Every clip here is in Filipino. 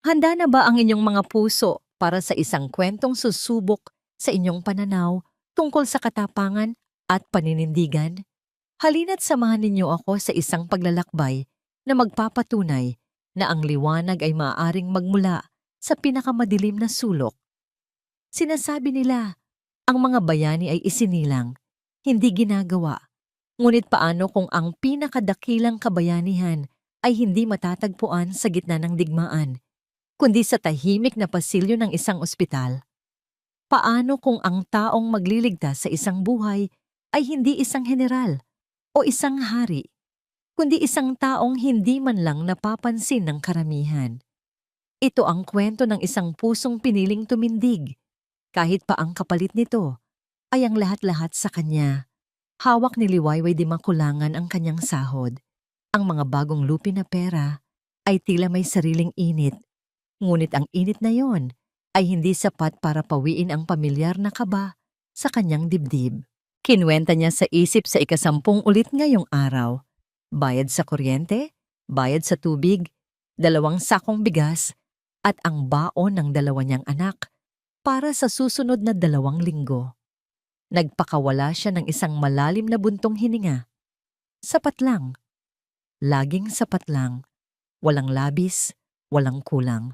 Handa na ba ang inyong mga puso para sa isang kwentong susubok sa inyong pananaw tungkol sa katapangan at paninindigan? Halina't samahan ninyo ako sa isang paglalakbay na magpapatunay na ang liwanag ay maaaring magmula sa pinakamadilim na sulok. Sinasabi nila, ang mga bayani ay isinilang, hindi ginagawa. Ngunit paano kung ang pinakadakilang kabayanihan ay hindi matatagpuan sa gitna ng digmaan, kundi sa tahimik na pasilyo ng isang ospital? Paano kung ang taong magliligtas sa isang buhay ay hindi isang general o isang hari, kundi isang taong hindi man lang napapansin ng karamihan? Ito ang kwento ng isang pusong piniling tumindig, kahit pa ang kapalit nito ay ang lahat-lahat sa kanya. Hawak ni Liwayway di makulangan ang kanyang sahod. Ang mga bagong lupi na pera ay tila may sariling init. Ngunit ang init na yon ay hindi sapat para pawiin ang pamilyar na kaba sa kanyang dibdib. Kinwenta niya sa isip sa ikasampung ulit ngayong araw. Bayad sa kuryente, bayad sa tubig, 2 sakong bigas, at ang baon ng 2 niyang anak para sa susunod na 2 linggo. Nagpakawala siya ng isang malalim na buntong hininga. Sapat lang. Laging sapat lang. Walang labis, walang kulang.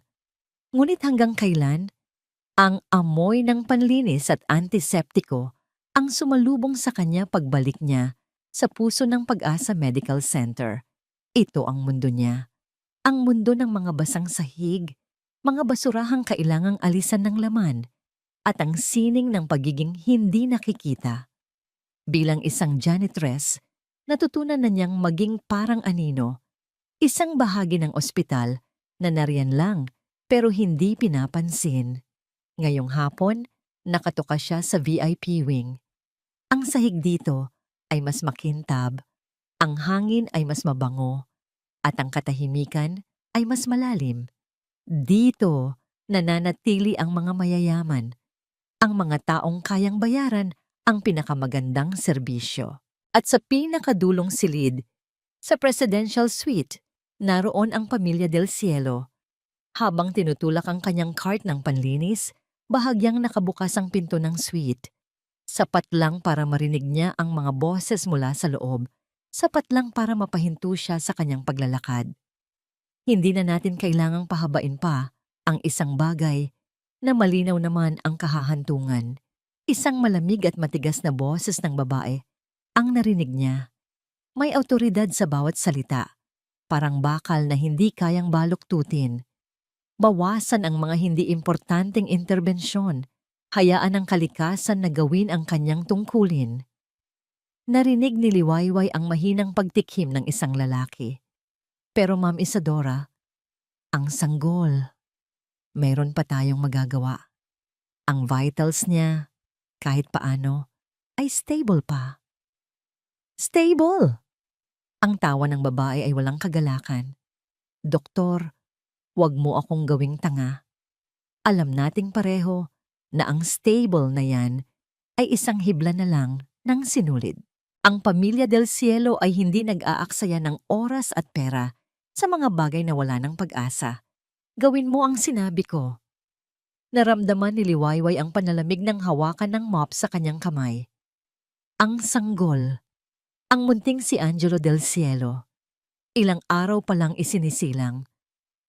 Ngunit hanggang kailan, ang amoy ng panlinis at antiseptiko ang sumalubong sa kanya pagbalik niya sa puso ng Pag-asa Medical Center. Ito ang mundo niya. Ang mundo ng mga basang sahig, mga basurahang kailangang alisan ng laman, at ang sining ng pagiging hindi nakikita. Bilang isang janitress, natutunan na niyang maging parang anino, isang bahagi ng ospital na nariyan lang pero hindi pinapansin. Ngayong hapon, nakatoka siya sa VIP wing. Ang sahig dito ay mas makintab, ang hangin ay mas mabango, at ang katahimikan ay mas malalim. Dito, nananatili ang mga mayayaman, ang mga taong kayang bayaran ang pinakamagandang serbisyo. At sa pinakadulong silid, sa Presidential Suite, naroon ang Pamilya del Cielo. Habang tinutulak ang kanyang cart ng panlinis, bahagyang nakabukas ang pinto ng suite. Sapat lang para marinig niya ang mga boses mula sa loob. Sapat lang para mapahinto siya sa kanyang paglalakad. Hindi na natin kailangang pahabain pa ang isang bagay na malinaw naman ang kahahantungan. Isang malamig at matigas na boses ng babae ang narinig niya. May awtoridad sa bawat salita, parang bakal na hindi kayang baluktutin. Bawasan ang mga hindi importanteng interbensyon, hayaan ang kalikasan na gawin ang kanyang tungkulin. Narinig ni Liwayway ang mahinang pagtikhim ng isang lalaki. Pero Ma'am Isadora, ang sanggol. Mayroon pa tayong magagawa. Ang vitals niya, kahit paano, ay stable pa. Stable! Ang tawa ng babae ay walang kagalakan. Doktor, huwag mo akong gawing tanga. Alam nating pareho na ang stable na yan ay isang hibla na lang ng sinulid. Ang Pamilya del Cielo ay hindi nag-aaksaya ng oras at pera sa mga bagay na wala ng pag-asa. Gawin mo ang sinabi ko. Naramdaman ni Liwayway ang panalamig ng hawakan ng mop sa kanyang kamay. Ang sanggol. Ang munting si Angelo del Cielo. Ilang araw pa lang isinisilang.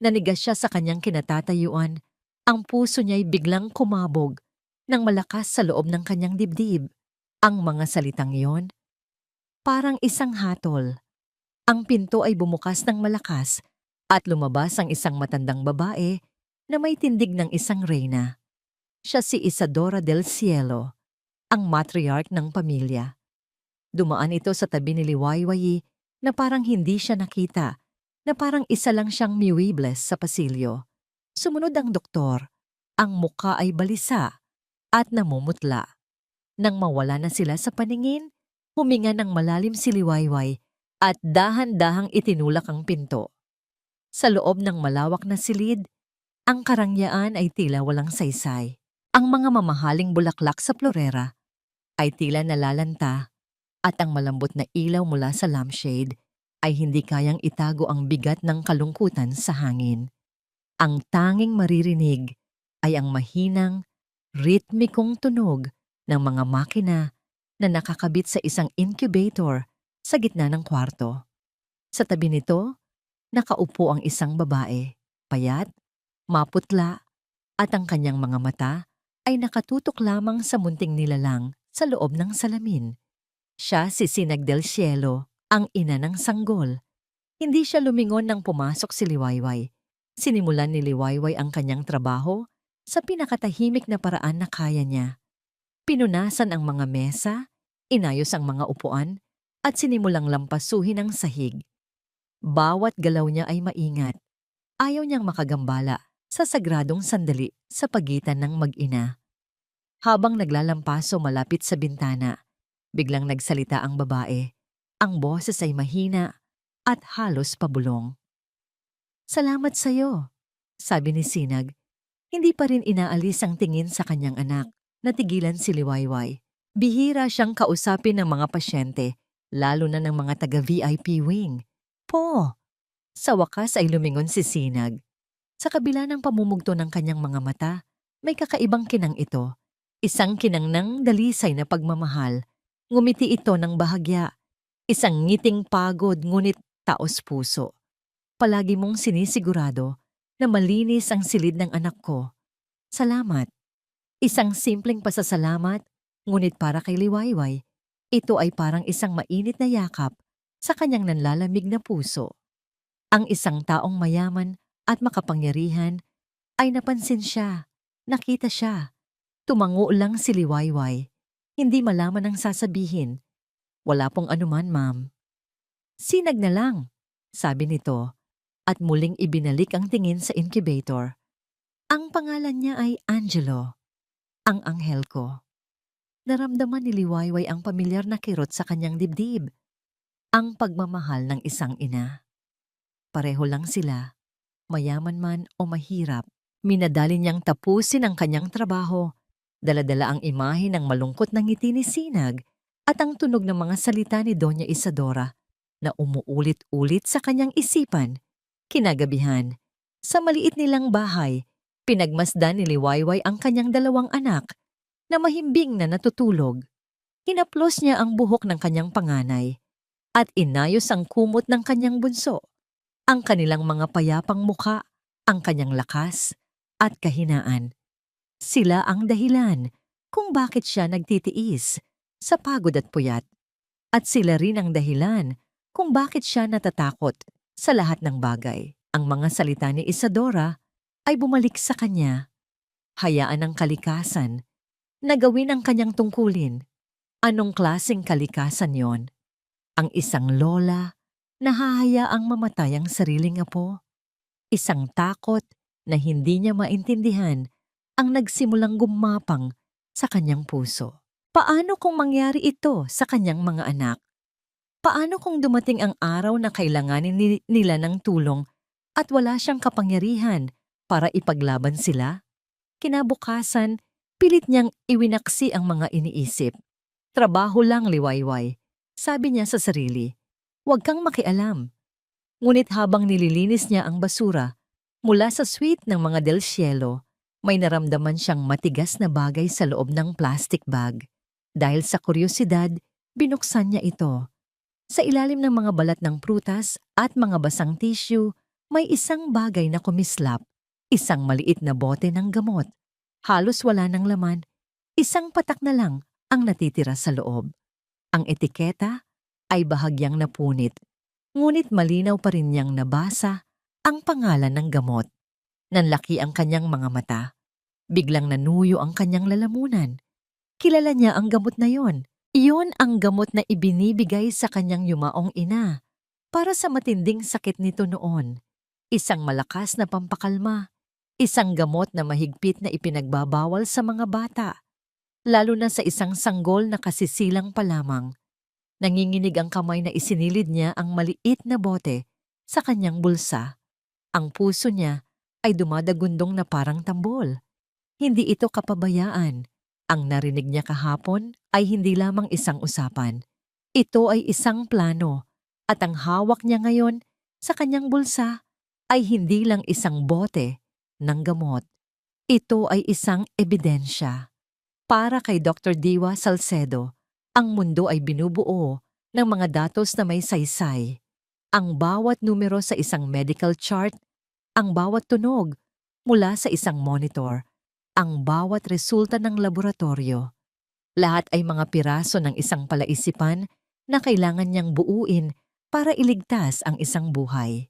Nanigas siya sa kanyang kinatatayuan. Ang puso niya'y biglang kumabog ng malakas sa loob ng kanyang dibdib. Ang mga salitang iyon, parang isang hatol. Ang pinto ay bumukas ng malakas at lumabas ang isang matandang babae na may tindig ng isang reyna. Siya si Isadora del Cielo, ang matriarch ng pamilya. Dumaan ito sa tabi ni Liwayway na parang hindi siya nakita, na parang isa lang siyang muebles sa pasilyo. Sumunod ang doktor. Ang muka ay balisa at namumutla. Nang mawala na sila sa paningin, huminga ng malalim si Liwayway at dahan-dahang itinulak ang pinto. Sa loob ng malawak na silid, ang karangyaan ay tila walang saysay. Ang mga mamahaling bulaklak sa florera ay tila nalalanta at ang malambot na ilaw mula sa lampshade ay hindi kayang itago ang bigat ng kalungkutan sa hangin. Ang tanging maririnig ay ang mahinang, ritmikong tunog ng mga makina na nakakabit sa isang incubator sa gitna ng kwarto. Sa tabi nito, nakaupo ang isang babae, payat, maputla, at ang kanyang mga mata ay nakatutok lamang sa munting nilalang sa loob ng salamin. Siya si Sinag del Cielo, ang ina ng sanggol. Hindi siya lumingon nang pumasok si Liwayway. Sinimulan ni Liwayway ang kanyang trabaho sa pinakatahimik na paraan na kaya niya. Pinunasan ang mga mesa, inayos ang mga upuan, at sinimulang lampasuhin ang sahig. Bawat galaw niya ay maingat. Ayaw niyang makagambala sa sagradong sandali sa pagitan ng mag-ina. Habang naglalampaso malapit sa bintana, biglang nagsalita ang babae. Ang boses ay mahina at halos pabulong. "Salamat sa'yo," sabi ni Sinag. Hindi pa rin inaalis ang tingin sa kanyang anak. Natigilan si Liwayway. Bihira siyang kausapin ng mga pasyente, lalo na ng mga taga-VIP wing. Po! Sa wakas ay lumingon si Sinag. Sa kabila ng pamumugto ng kanyang mga mata, may kakaibang kinang ito. Isang kinang ng dalisay na pagmamahal. Ngumiti ito ng bahagya. Isang ngiting pagod ngunit taos puso. Palagi mong sinisigurado na malinis ang silid ng anak ko. Salamat. Isang simpleng pasasalamat, ngunit para kay Liwayway, ito ay parang isang mainit na yakap sa kanyang nanlalamig na puso. Ang isang taong mayaman at makapangyarihan ay napansin siya, nakita siya. Tumango lang si Liwayway. Hindi malaman ang sasabihin. "Wala pong anuman, ma'am." "Sinag na lang," sabi nito, at muling ibinalik ang tingin sa incubator. Ang pangalan niya ay Angelo, ang anghel ko. Naramdaman ni Liwayway ang pamilyar na kirot sa kanyang dibdib. Ang pagmamahal ng isang ina. Pareho lang sila, mayaman man o mahirap. Minadali niyang tapusin ang kanyang trabaho. Dala-dala ang imahe ng malungkot na ngiti ni Sinag at ang tunog ng mga salita ni Doña Isadora na umuulit-ulit sa kanyang isipan. Kinagabihan, sa maliit nilang bahay, pinagmasdan ni Liwayway ang kanyang dalawang anak na mahimbing na natutulog. Hinaplos niya ang buhok ng kanyang panganay at inayos ang kumot ng kanyang bunso. Ang kanilang mga payapang muka, ang kanyang lakas at kahinaan. Sila ang dahilan kung bakit siya nagtitiis sa pagod at puyat. At sila rin ang dahilan kung bakit siya natatakot sa lahat ng bagay. Ang mga salita ni Isadora ay bumalik sa kanya. Hayaan ang kalikasan na gawin ang kanyang tungkulin. Anong klaseng kalikasan yon? Ang isang lola na hahayaang mamatay ang sariling apo? Isang takot na hindi niya maintindihan ang nagsimulang gumapang sa kanyang puso. Paano kung mangyari ito sa kanyang mga anak? Paano kung dumating ang araw na kailanganin nila ng tulong at wala siyang kapangyarihan para ipaglaban sila? Kinabukasan, pilit niyang iwinaksi ang mga iniisip. "Trabaho lang, Liwayway," sabi niya sa sarili. "Huwag kang makialam." Ngunit habang nililinis niya ang basura mula sa suite ng mga Del Cielo, may naramdaman siyang matigas na bagay sa loob ng plastic bag. Dahil sa kuryosidad, binuksan niya ito. Sa ilalim ng mga balat ng prutas at mga basang tissue, may isang bagay na kumislap. Isang maliit na bote ng gamot. Halos wala ng laman. Isang patak na lang ang natitira sa loob. Ang etiketa ay bahagyang napunit. Ngunit malinaw pa rin niyang nabasa ang pangalan ng gamot. Nanlaki ang kanyang mga mata. Biglang nanuyo ang kanyang lalamunan. Kilala niya ang gamot na yon. Iyon ang gamot na ibinibigay sa kanyang yumaong ina para sa matinding sakit nito noon. Isang malakas na pampakalma. Isang gamot na mahigpit na ipinagbabawal sa mga bata. Lalo na sa isang sanggol na kasisilang pa lamang. Nanginginig ang kamay na isinilid niya ang maliit na bote sa kanyang bulsa. Ang puso niya ay dumadagundong na parang tambol. Hindi ito kapabayaan. Ang narinig niya kahapon ay hindi lamang isang usapan. Ito ay isang plano, at ang hawak niya ngayon sa kanyang bulsa ay hindi lang isang bote, ng gamot. Ito ay isang ebidensya. Para kay Dr. Diwa Salcedo, ang mundo ay binubuo ng mga datos na may saysay. Ang bawat numero sa isang medical chart, ang bawat tunog mula sa isang monitor, ang bawat resulta ng laboratorio. Lahat ay mga piraso ng isang palaisipan na kailangan niyang buuin para iligtas ang isang buhay.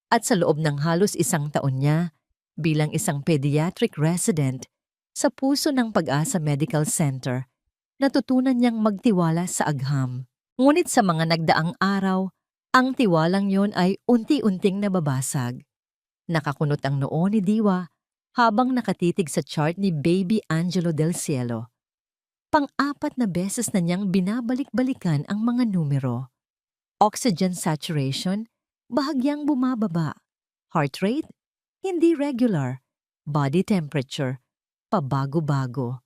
At sa loob ng halos isang taon niya, bilang isang pediatric resident sa puso ng Pag-asa Medical Center, natutunan niyang magtiwala sa agham. Ngunit sa mga nagdaang araw, ang tiwalang yon ay unti-unting nababasag. Nakakunot ang noo ni Diwa habang nakatitig sa chart ni Baby Angelo del Cielo. Pang-apat na beses na niyang binabalik-balikan ang mga numero. Oxygen saturation, bahagyang bumababa. Heart rate, hindi regular. Body temperature, pabago-bago.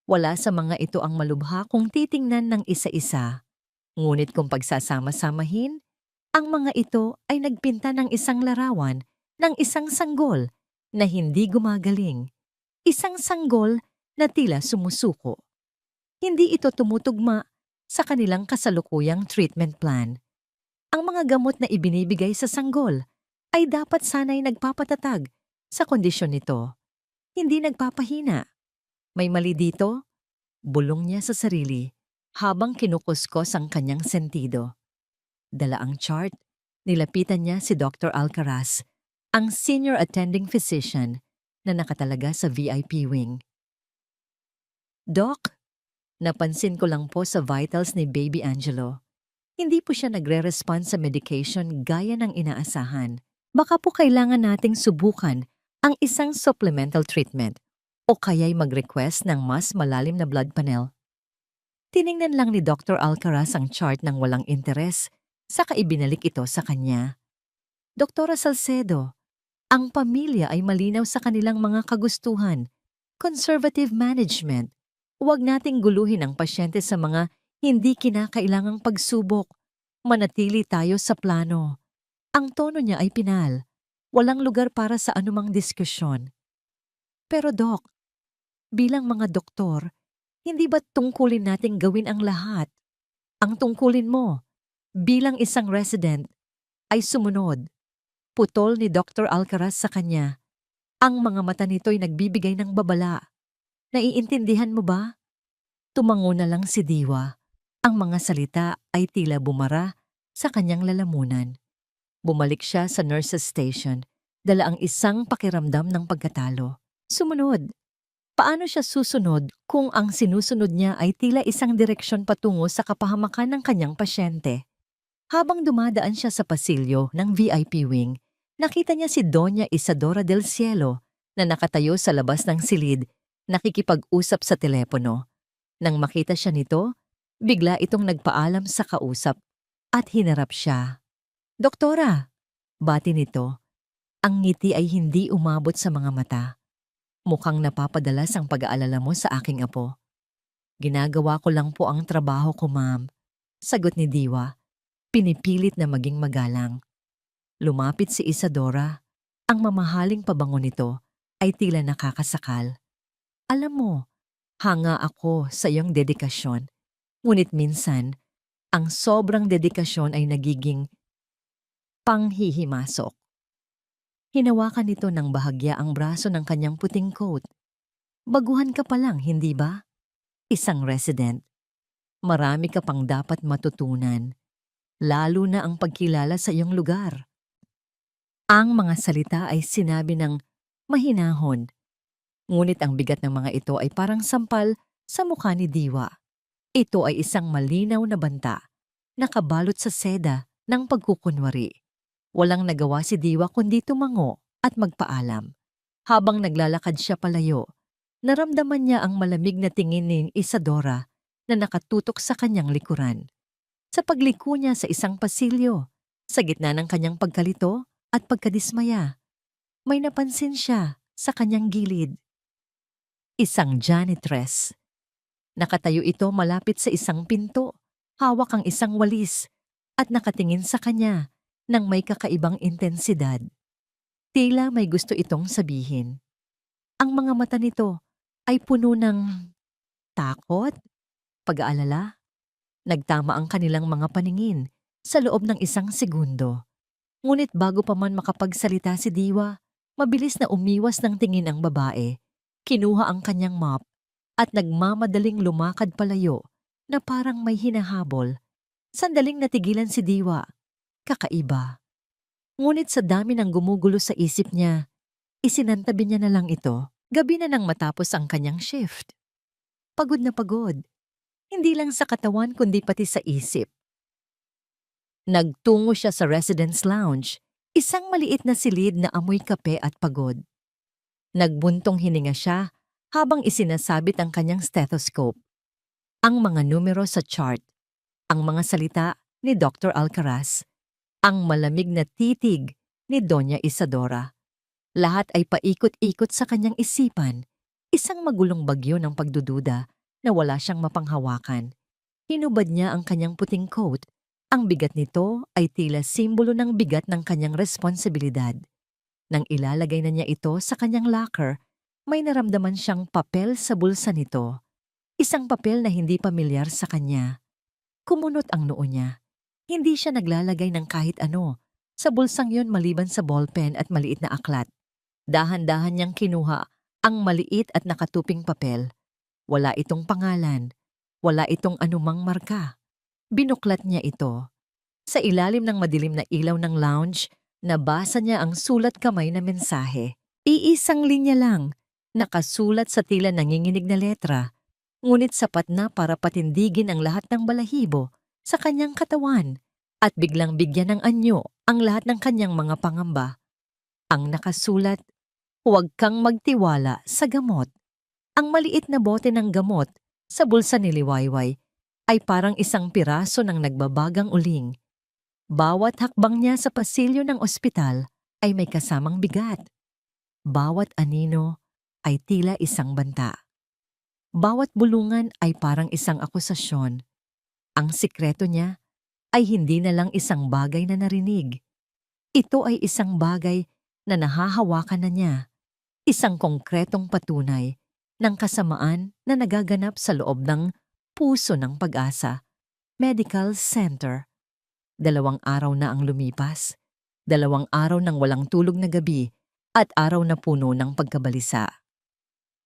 Wala sa mga ito ang malubha kung titingnan ng isa-isa. Ngunit kung pagsasama-samahin, ang mga ito ay nagpinta ng isang larawan ng isang sanggol na hindi gumagaling. Isang sanggol na tila sumusuko. Hindi ito tumutugma sa kanilang kasalukuyang treatment plan. Ang mga gamot na ibinibigay sa sanggol ay dapat sana'y nagpapatatag sa kondisyon nito. Hindi nagpapahina. May mali dito? Bulong niya sa sarili habang kinukuskos ang kanyang sentido. Dala ang chart, nilapitan niya si Dr. Alcaraz, ang senior attending physician na nakatalaga sa VIP wing. Doc, napansin ko lang po sa vitals ni Baby Angelo. Hindi po siya nagre-respond sa medication gaya ng inaasahan. Baka po kailangan nating subukan ang isang supplemental treatment o kaya'y mag-request ng mas malalim na blood panel. Tiningnan lang ni Dr. Alcaraz ang chart ng walang interes, saka ibinalik ito sa kanya. Doktora Salcedo, ang pamilya ay malinaw sa kanilang mga kagustuhan. Conservative management. Huwag nating guluhin ang pasyente sa mga hindi kinakailangang pagsubok. Manatili tayo sa plano. Ang tono niya ay pinal. Walang lugar para sa anumang diskusyon. Pero Doc, bilang mga doktor, hindi ba tungkulin nating gawin ang lahat? Ang tungkulin mo, bilang isang resident, ay sumunod. Putol ni Dr. Alcaraz sa kanya. Ang mga mata nito'y nagbibigay ng babala. Naiintindihan mo ba? Tumango na lang si Diwa. Ang mga salita ay tila bumara sa kanyang lalamunan. Bumalik siya sa nurse's station, dala ang isang pakiramdam ng pagkatalo. Sumunod. Paano siya susunod kung ang sinusunod niya ay tila isang direksyon patungo sa kapahamakan ng kanyang pasyente? Habang dumadaan siya sa pasilyo ng VIP wing, nakita niya si Doña Isadora del Cielo na nakatayo sa labas ng silid, nakikipag-usap sa telepono. Nang makita siya nito, bigla itong nagpaalam sa kausap at hinarap siya. Doktora, bati nito. Ang ngiti ay hindi umabot sa mga mata. Mukhang napapadalas ang pag-aalala mo sa aking apo. Ginagawa ko lang po ang trabaho ko, ma'am. Sagot ni Diwa. Pinipilit na maging magalang. Lumapit si Isadora. Ang mamahaling pabango nito ay tila nakakasakal. Alam mo, hanga ako sa iyong dedikasyon. Ngunit minsan, ang sobrang dedikasyon ay nagiging panghihimasok. Hinawakan nito ng bahagya ang braso ng kanyang puting coat. Baguhan ka pa lang, hindi ba? Isang resident. Marami ka pang dapat matutunan, lalo na ang pagkilala sa iyong lugar. Ang mga salita ay sinabi ng mahinahon, ngunit ang bigat ng mga ito ay parang sampal sa mukha ni Diwa. Ito ay isang malinaw na banta, nakabalot sa seda ng pagkukunwari. Walang nagawa si Diwa kundi tumango at magpaalam. Habang naglalakad siya palayo, naramdaman niya ang malamig na tingin ni Isadora na nakatutok sa kanyang likuran. Sa pagliko niya sa isang pasilyo, sa gitna ng kanyang pagkalito at pagkadismaya, may napansin siya sa kanyang gilid. Isang janitress. Nakatayo ito malapit sa isang pinto, hawak ang isang walis at nakatingin sa kanya ng may kakaibang intensidad. Tila may gusto itong sabihin. Ang mga mata nito ay puno ng takot, pag-aalala. Nagtama ang kanilang mga paningin sa loob ng 1 segundo. Ngunit bago pa man makapagsalita si Diwa, mabilis na umiwas ng tingin ang babae. Kinuha ang kanyang mop at nagmamadaling lumakad palayo na parang may hinahabol. Sandaling natigilan si Diwa. Kakaiba. Ngunit sa dami ng gumugulo sa isip niya, isinantabi niya na lang ito. Gabi na nang matapos ang kanyang shift. Pagod na pagod. Hindi lang sa katawan kundi pati sa isip. Nagtungo siya sa residence lounge, isang maliit na silid na amoy kape at pagod. Nagbuntong hininga siya habang isinasabit ang kanyang stethoscope. Ang mga numero sa chart, ang mga salita ni Dr. Alcaraz, ang malamig na titig ni Doña Isadora. Lahat ay paikot-ikot sa kanyang isipan, isang magulong bagyo ng pagdududa na wala siyang mapanghawakan. Hinubad niya ang kanyang puting coat. Ang bigat nito ay tila simbolo ng bigat ng kanyang responsibilidad. Nang ilalagay na niya ito sa kanyang locker, may naramdaman siyang papel sa bulsa nito. Isang papel na hindi pamilyar sa kanya. Kumunot ang noo niya. Hindi siya naglalagay ng kahit ano sa bulsang yon maliban sa ballpen at maliit na aklat. Dahan-dahan niyang kinuha ang maliit at nakatuping papel. Wala itong pangalan. Wala itong anumang marka. Binuklat niya ito. Sa ilalim ng madilim na ilaw ng lounge, nabasa niya ang sulat kamay na mensahe. Iisang linya lang, nakasulat sa tila nanginginig na letra, ngunit sapat na para patindigin ang lahat ng balahibo sa kanyang katawan at biglang bigyan ng anyo ang lahat ng kanyang mga pangamba. Ang nakasulat, huwag kang magtiwala sa gamot. Ang maliit na bote ng gamot sa bulsa ni Liwayway ay parang isang piraso ng nagbabagang uling. Bawat hakbang niya sa pasilyo ng ospital ay may kasamang bigat. Bawat anino ay tila isang banta. Bawat bulungan ay parang isang akusasyon. Ang sikreto niya ay hindi na lang isang bagay na narinig. Ito ay isang bagay na nahahawakan na niya. Isang konkretong patunay ng kasamaan na nagaganap sa loob ng Puso ng Pag-asa Medical Center. 2 araw na ang lumipas. 2 araw ng walang tulog na gabi at araw na puno ng pagkabalisa.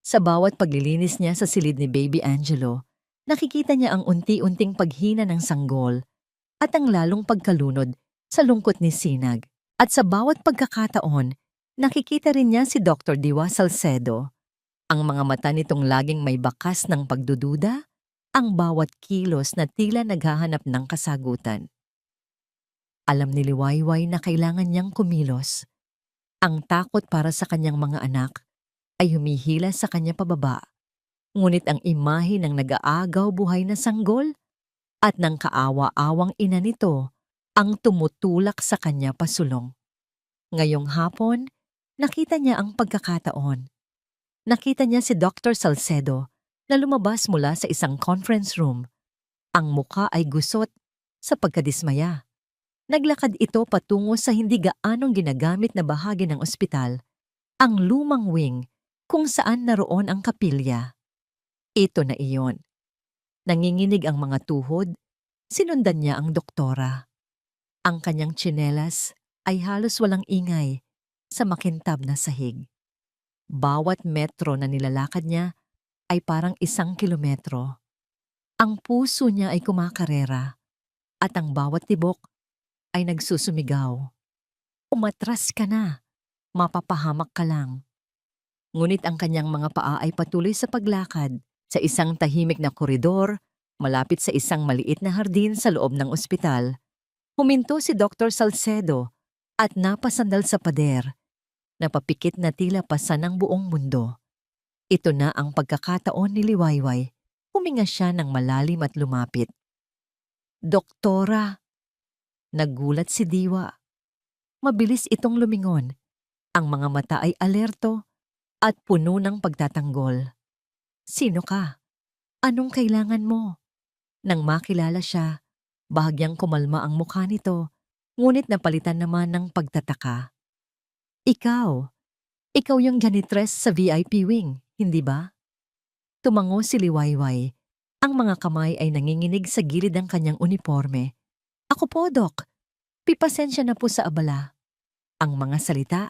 Sa bawat paglilinis niya sa silid ni Baby Angelo, nakikita niya ang unti-unting paghina ng sanggol at ang lalong pagkalunod sa lungkot ni Sinag. At sa bawat pagkakataon, nakikita rin niya si Dr. Diwa Salcedo. Ang mga mata nitong laging may bakas ng pagdududa, ang bawat kilos na tila naghahanap ng kasagutan. Alam ni Liwayway na kailangan niyang kumilos. Ang takot para sa kanyang mga anak ay humihila sa kanya pababa. Ngunit ang imahe ng nag-aagaw buhay na sanggol at ng kaawa-awang ina nito ang tumutulak sa kanya pasulong. Ngayong hapon, nakita niya ang pagkakataon. Nakita niya si Dr. Salcedo na lumabas mula sa isang conference room. Ang muka ay gusot sa pagkadismaya. Naglakad ito patungo sa hindi gaanong ginagamit na bahagi ng ospital, ang lumang wing kung saan naroon ang kapilya. Ito na iyon. Nanginginig ang mga tuhod, sinundan niya ang doktora. Ang kanyang tsinelas ay halos walang ingay sa makintab na sahig. Bawat metro na nilalakad niya ay parang 1 kilometro. Ang puso niya ay kumakarera at ang bawat tibok ay nagsusumigaw. Umatras ka na, mapapahamak ka lang. Ngunit ang kanyang mga paa ay patuloy sa paglakad sa isang tahimik na koridor malapit sa isang maliit na hardin sa loob ng ospital. Huminto si Dr. Salcedo at napasandal sa pader. Napapikit na tila pasan ng buong mundo. Ito na ang pagkakataon ni Liwayway. Huminga siya ng malalim at lumapit. Doktora! Nagulat si Diwa. Mabilis itong lumingon. Ang mga mata ay alerto at puno ng pagtatanggol. Sino ka? Anong kailangan mo? Nang makilala siya, bahagyang kumalma ang mukha nito, ngunit napalitan naman ng pagtataka. Ikaw, ikaw yung janitress sa VIP wing, hindi ba? Tumango si Liwayway. Ang mga kamay ay nanginginig sa gilid ng kanyang uniforme. Ako po, Dok. Pipasensya na po sa abala. Ang mga salita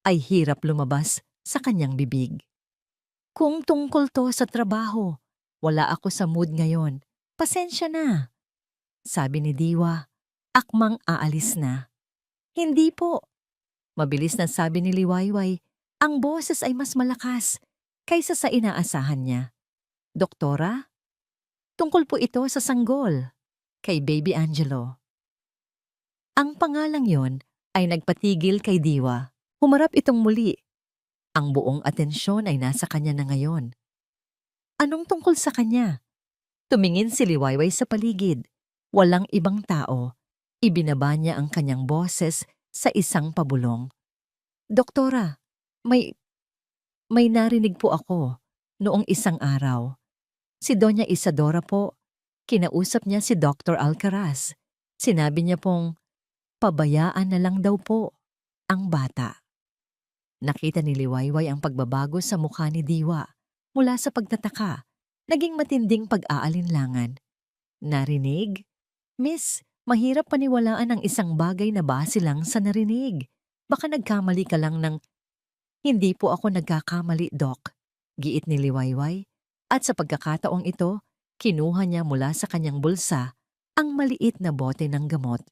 ay hirap lumabas sa kanyang bibig. Kung tungkol to sa trabaho, wala ako sa mood ngayon. Pasensya na. Sabi ni Diwa, akmang aalis na. Hindi po. Mabilis na sabi ni Liwayway, ang boses ay mas malakas kaysa sa inaasahan niya. Doktora, tungkol po ito sa sanggol, kay Baby Angelo. Ang pangalang yon ay nagpatigil kay Diwa. Humarap itong muli. Ang buong atensyon ay nasa kanya na ngayon. Anong tungkol sa kanya? Tumingin si Liwayway sa paligid. Walang ibang tao. Ibinaba niya ang kanyang boses sa isang pabulong. Doktora, may narinig po ako noong isang araw. Si Doña Isadora po, kinausap niya si Dr. Alcaraz. Sinabi niya pong, pabayaan na lang daw po ang bata. Nakita ni Liwayway ang pagbabago sa mukha ni Diwa. Mula sa pagtataka, naging matinding pag-aalinlangan. Narinig? Miss, mahirap paniwalaan ang isang bagay na base lang sa narinig. Baka nagkamali ka lang ng... Hindi po ako nagkakamali, Doc. Giit ni Liwayway. At sa pagkakataong ito, kinuha niya mula sa kanyang bulsa ang maliit na bote ng gamot.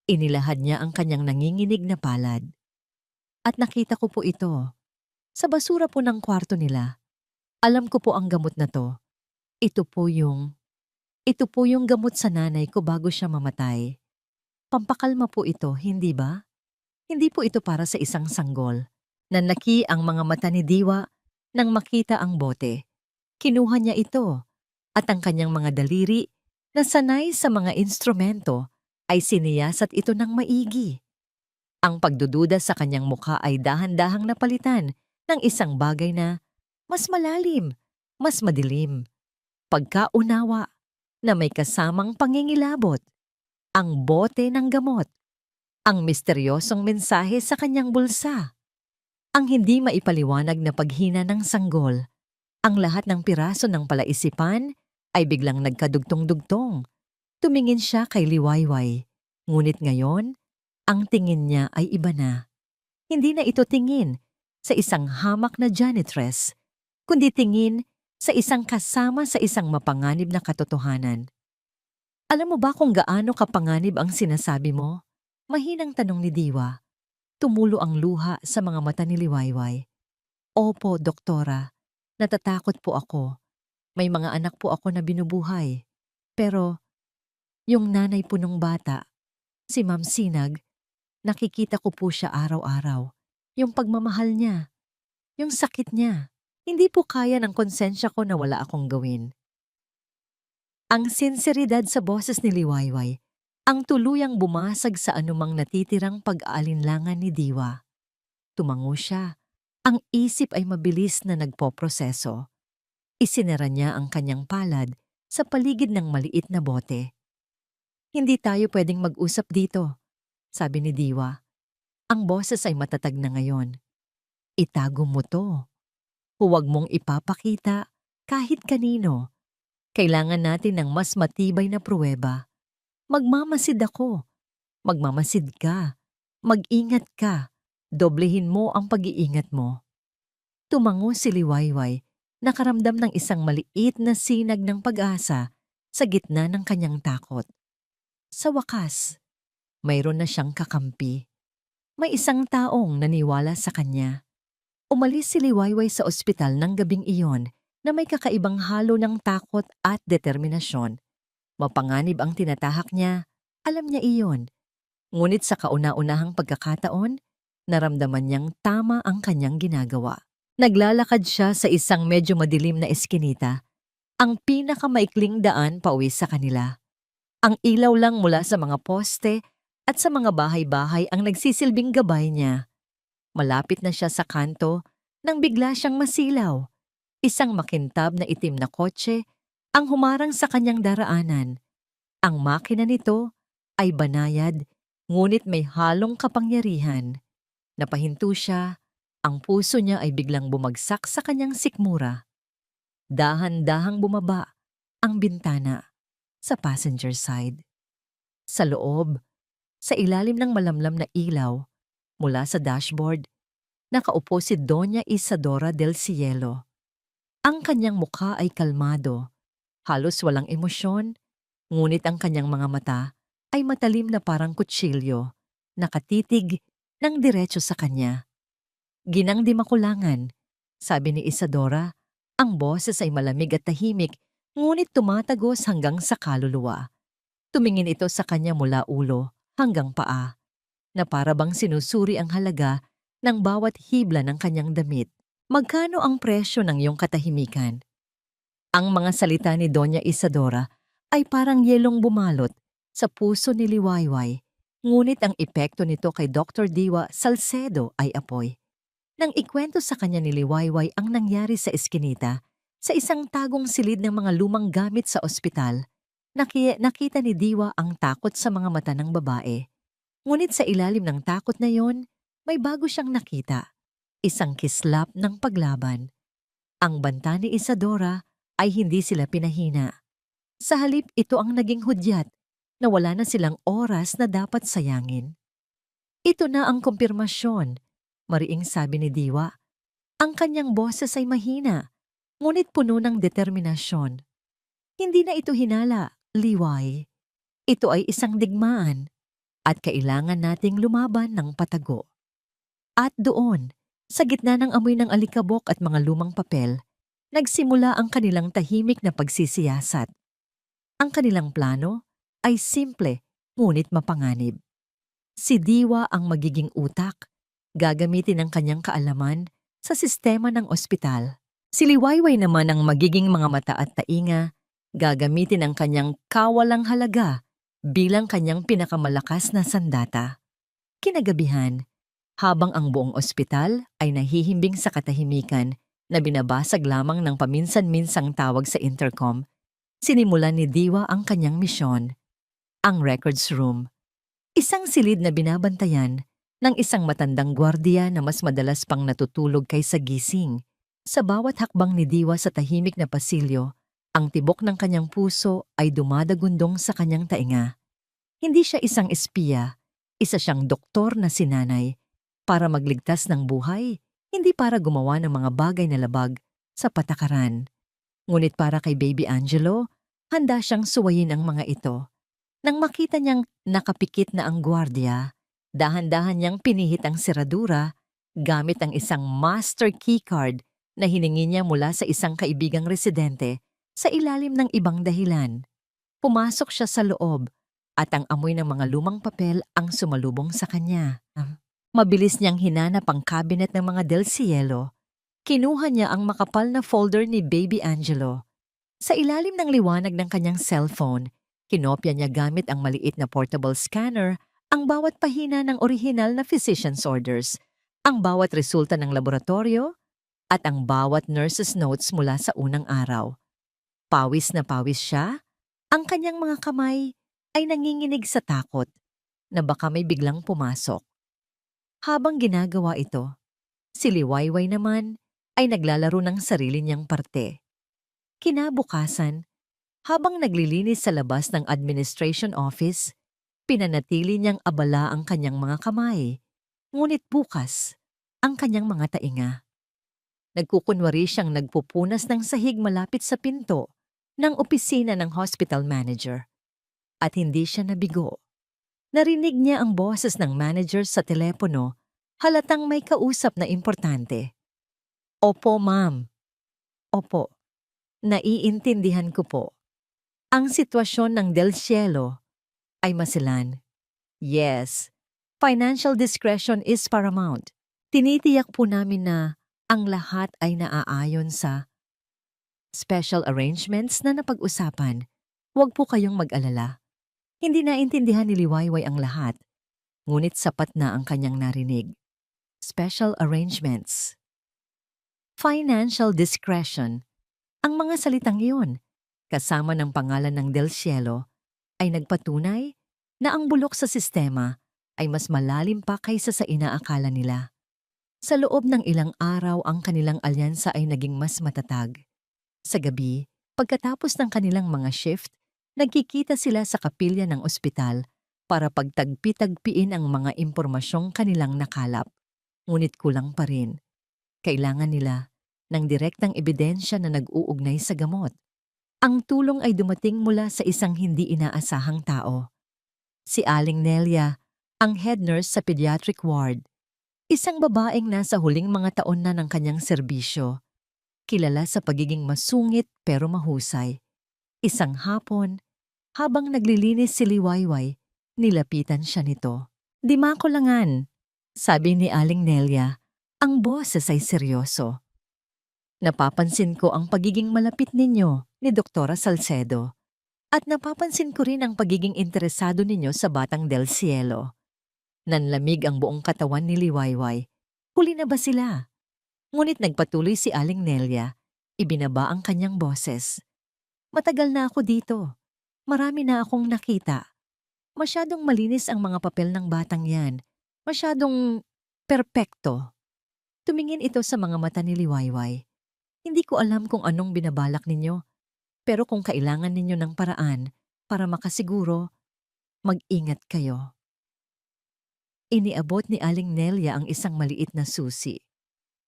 Inilahad niya ang kanyang nanginginig na palad. At nakita ko po ito. Sa basura po ng kwarto nila. Alam ko po ang gamot na to. Ito po yung gamot sa nanay ko bago siya mamatay. Pampakalma po ito, hindi ba? Hindi po ito para sa isang sanggol. Nanlaki ang mga mata ni Diwa nang makita ang bote. Kinuha niya ito at ang kanyang mga daliri na sanay sa mga instrumento ay siniyasat ito ng maigi. Ang pagdududa sa kanyang mukha ay dahan-dahang napalitan ng isang bagay na mas malalim, mas madilim. Pagkaunawa na may kasamang pangingilabot, ang bote ng gamot, ang misteryosong mensahe sa kanyang bulsa, ang hindi maipaliwanag na paghina ng sanggol, ang lahat ng piraso ng palaisipan ay biglang nagkadugtong-dugtong. Tumingin siya kay Liwayway, ngunit ngayon, ang tingin niya ay iba na. Hindi na ito tingin sa isang hamak na janitress, kundi tingin sa isang kasama sa isang mapanganib na katotohanan. Alam mo ba kung gaano kapanganib ang sinasabi mo? Mahinang tanong ni Diwa. Tumulo ang luha sa mga mata ni Liwayway. Opo, doktora. Natatakot po ako. May mga anak po ako na binubuhay. Pero, yung nanay po nung bata, si Ma'am Sinag, nakikita ko po siya araw-araw. Yung pagmamahal niya, yung sakit niya. Hindi po kaya ng konsensya ko na wala akong gawin. Ang sinseridad sa boses ni Liwayway ang tuluyang bumasag sa anumang natitirang pag-aalinlangan ni Diwa. Tumango siya. Ang isip ay mabilis na nagpoproseso. Isinara niya ang kanyang palad sa paligid ng maliit na bote. Hindi tayo pwedeng mag-usap dito, sabi ni Diwa. Ang boses ay matatag na ngayon. Itago mo to. Huwag mong ipapakita kahit kanino. Kailangan natin ng mas matibay na pruweba. Magmamasid ako. Magmamasid ka. Mag-ingat ka. Doblehin mo ang pag-iingat mo. Tumango si Liwayway, nakaramdam ng isang maliit na sinag ng pag-asa sa gitna ng kanyang takot. Sa wakas, mayroon na siyang kakampi. May isang taong naniwala sa kanya. Umalis si Liwayway sa ospital ng gabing iyon na may kakaibang halo ng takot at determinasyon. Mapanganib ang tinatahak niya, alam niya iyon. Ngunit sa kauna-unahang pagkakataon, naramdaman niyang tama ang kanyang ginagawa. Naglalakad siya sa isang medyo madilim na eskinita, ang pinakamaikling daan pauwi sa kanila. Ang ilaw lang mula sa mga poste at sa mga bahay-bahay ang nagsisilbing gabay niya. Malapit na siya sa kanto nang bigla siyang masilaw. Isang makintab na itim na kotse ang humarang sa kanyang daraanan. Ang makina nito ay banayad, ngunit may halong kapangyarihan. Napahinto siya, ang puso niya ay biglang bumagsak sa kanyang sikmura. Dahan-dahang bumaba ang bintana sa passenger side. Sa loob, sa ilalim ng malamlam na ilaw, mula sa dashboard, nakaupo si Doña Isadora del Cielo. Ang kanyang mukha ay kalmado, halos walang emosyon, ngunit ang kanyang mga mata ay matalim na parang kutsilyo, nakatitig ng diretso sa kanya. Ginang di makulangan, sabi ni Isadora, ang boses ay malamig at tahimik, ngunit tumatagos hanggang sa kaluluwa. Tumingin ito sa kanya mula ulo hanggang paa, na para bang sinusuri ang halaga ng bawat hibla ng kanyang damit. Magkano ang presyo ng iyong katahimikan? Ang mga salita ni Doña Isadora ay parang yelong bumalot sa puso ni Liwayway, ngunit ang epekto nito kay Dr. Diwa Salcedo ay apoy. Nang ikwento sa kanya ni Liwayway ang nangyari sa eskinita, sa isang tagong silid ng mga lumang gamit sa ospital, nakita ni Diwa ang takot sa mga mata ng babae. Ngunit sa ilalim ng takot na yon, may bago siyang nakita. Isang kislap ng paglaban. Ang banta ni Isadora ay hindi sila pinahina. Sa halip, ito ang naging hudyat na wala na silang oras na dapat sayangin. Ito na ang kumpirmasyon, mariing sabi ni Diwa. Ang kanyang boses ay mahina, ngunit puno ng determinasyon. Hindi na ito hinala, Liway. Ito ay isang digmaan at kailangan nating lumaban ng patago. At doon, sa gitna ng amoy ng alikabok at mga lumang papel, nagsimula ang kanilang tahimik na pagsisiyasat. Ang kanilang plano ay simple ngunit mapanganib. Si Diwa ang magiging utak, gagamitin ang kanyang kaalaman sa sistema ng ospital. Si Liwayway naman ang magiging mga mata at tainga, gagamitin ang kanyang kawalang halaga bilang kanyang pinakamalakas na sandata. Kinagabihan, habang ang buong ospital ay nahihimbing sa katahimikan na binabasag lamang ng paminsan-minsang tawag sa intercom, sinimulan ni Diwa ang kanyang misyon, ang records room. Isang silid na binabantayan ng isang matandang gwardiya na mas madalas pang natutulog kaysa gising. Sa bawat hakbang ni Diwa sa tahimik na pasilyo, ang tibok ng kanyang puso ay dumadagundong sa kanyang tainga. Hindi siya isang espiya, isa siyang doktor na sinanay, para magligtas ng buhay, hindi para gumawa ng mga bagay na labag sa patakaran. Ngunit para kay Baby Angelo, handa siyang suwayin ang mga ito. Nang makita niyang nakapikit na ang gwardiya, dahan-dahan niyang pinihit ang seradura gamit ang isang master keycard na hiningi niya mula sa isang kaibigang residente sa ilalim ng ibang dahilan. Pumasok siya sa loob at ang amoy ng mga lumang papel ang sumalubong sa kanya. Mabilis niyang hinanap ang cabinet ng mga Del Cielo. Kinuha niya ang makapal na folder ni Baby Angelo. Sa ilalim ng liwanag ng kanyang cellphone, kinopya niya gamit ang maliit na portable scanner ang bawat pahina ng orihinal na physician's orders, ang bawat resulta ng laboratorio, at ang bawat nurse's notes mula sa unang araw. Pawis na pawis siya, ang kanyang mga kamay ay nanginginig sa takot na baka may biglang pumasok. Habang ginagawa ito, si Liwayway naman ay naglalaro ng sarili niyang parte. Kinabukasan, habang naglilinis sa labas ng administration office, pinanatili niyang abala ang kanyang mga kamay, ngunit bukas ang kanyang mga tainga. Nagkukunwari siyang nagpupunas ng sahig malapit sa pinto ng opisina ng hospital manager. At hindi siya nabigo. Narinig niya ang boses ng manager sa telepono, halatang may kausap na importante. Opo, ma'am. Opo. Naiintindihan ko po. Ang sitwasyon ng Del Cielo ay masilan. Yes, financial discretion is paramount. Tinitiyak po namin na ang lahat ay naaayon sa special arrangements na napag-usapan. Huwag po kayong mag-alala. Hindi naintindihan ni Liwayway ang lahat, ngunit sapat na ang kanyang narinig. Special arrangements. Financial discretion. Ang mga salitang iyon, kasama ng pangalan ng Del Cielo, ay nagpatunay na ang bulok sa sistema ay mas malalim pa kaysa sa inaakala nila. Sa loob ng ilang araw ang kanilang alyansa ay naging mas matatag. Sa gabi, pagkatapos ng kanilang mga shift, nagkikita sila sa kapilya ng ospital para pagtagpi-tagpiin ang mga impormasyong kanilang nakalap. Ngunit kulang pa rin. Kailangan nila ng direktang ebidensya na nag-uugnay sa gamot. Ang tulong ay dumating mula sa isang hindi inaasahang tao. Si Aling Nelia, ang head nurse sa pediatric ward. Isang babaeng nasa huling mga taon na ng kanyang serbisyo. Kilala sa pagiging masungit pero mahusay. Isang hapon, habang naglilinis si Liwayway, nilapitan siya nito. "Di makulangan," sabi ni Aling Nelia. Ang boses ay seryoso. "Napapansin ko ang pagiging malapit ninyo ni Doktora Salcedo. At napapansin ko rin ang pagiging interesado ninyo sa Batang del Cielo." Nanlamig ang buong katawan ni Liwayway. Huli na ba sila? Ngunit nagpatuloy si Aling Nelia. Ibinaba ang kanyang boses. "Matagal na ako dito. Marami na akong nakita. Masyadong malinis ang mga papel ng batang yan. Masyadong perpekto." Tumingin ito sa mga mata ni Liwayway. "Hindi ko alam kung anong binabalak ninyo, pero kung kailangan ninyo ng paraan para makasiguro, mag-ingat kayo." Iniabot ni Aling Nelia ang isang maliit na susi.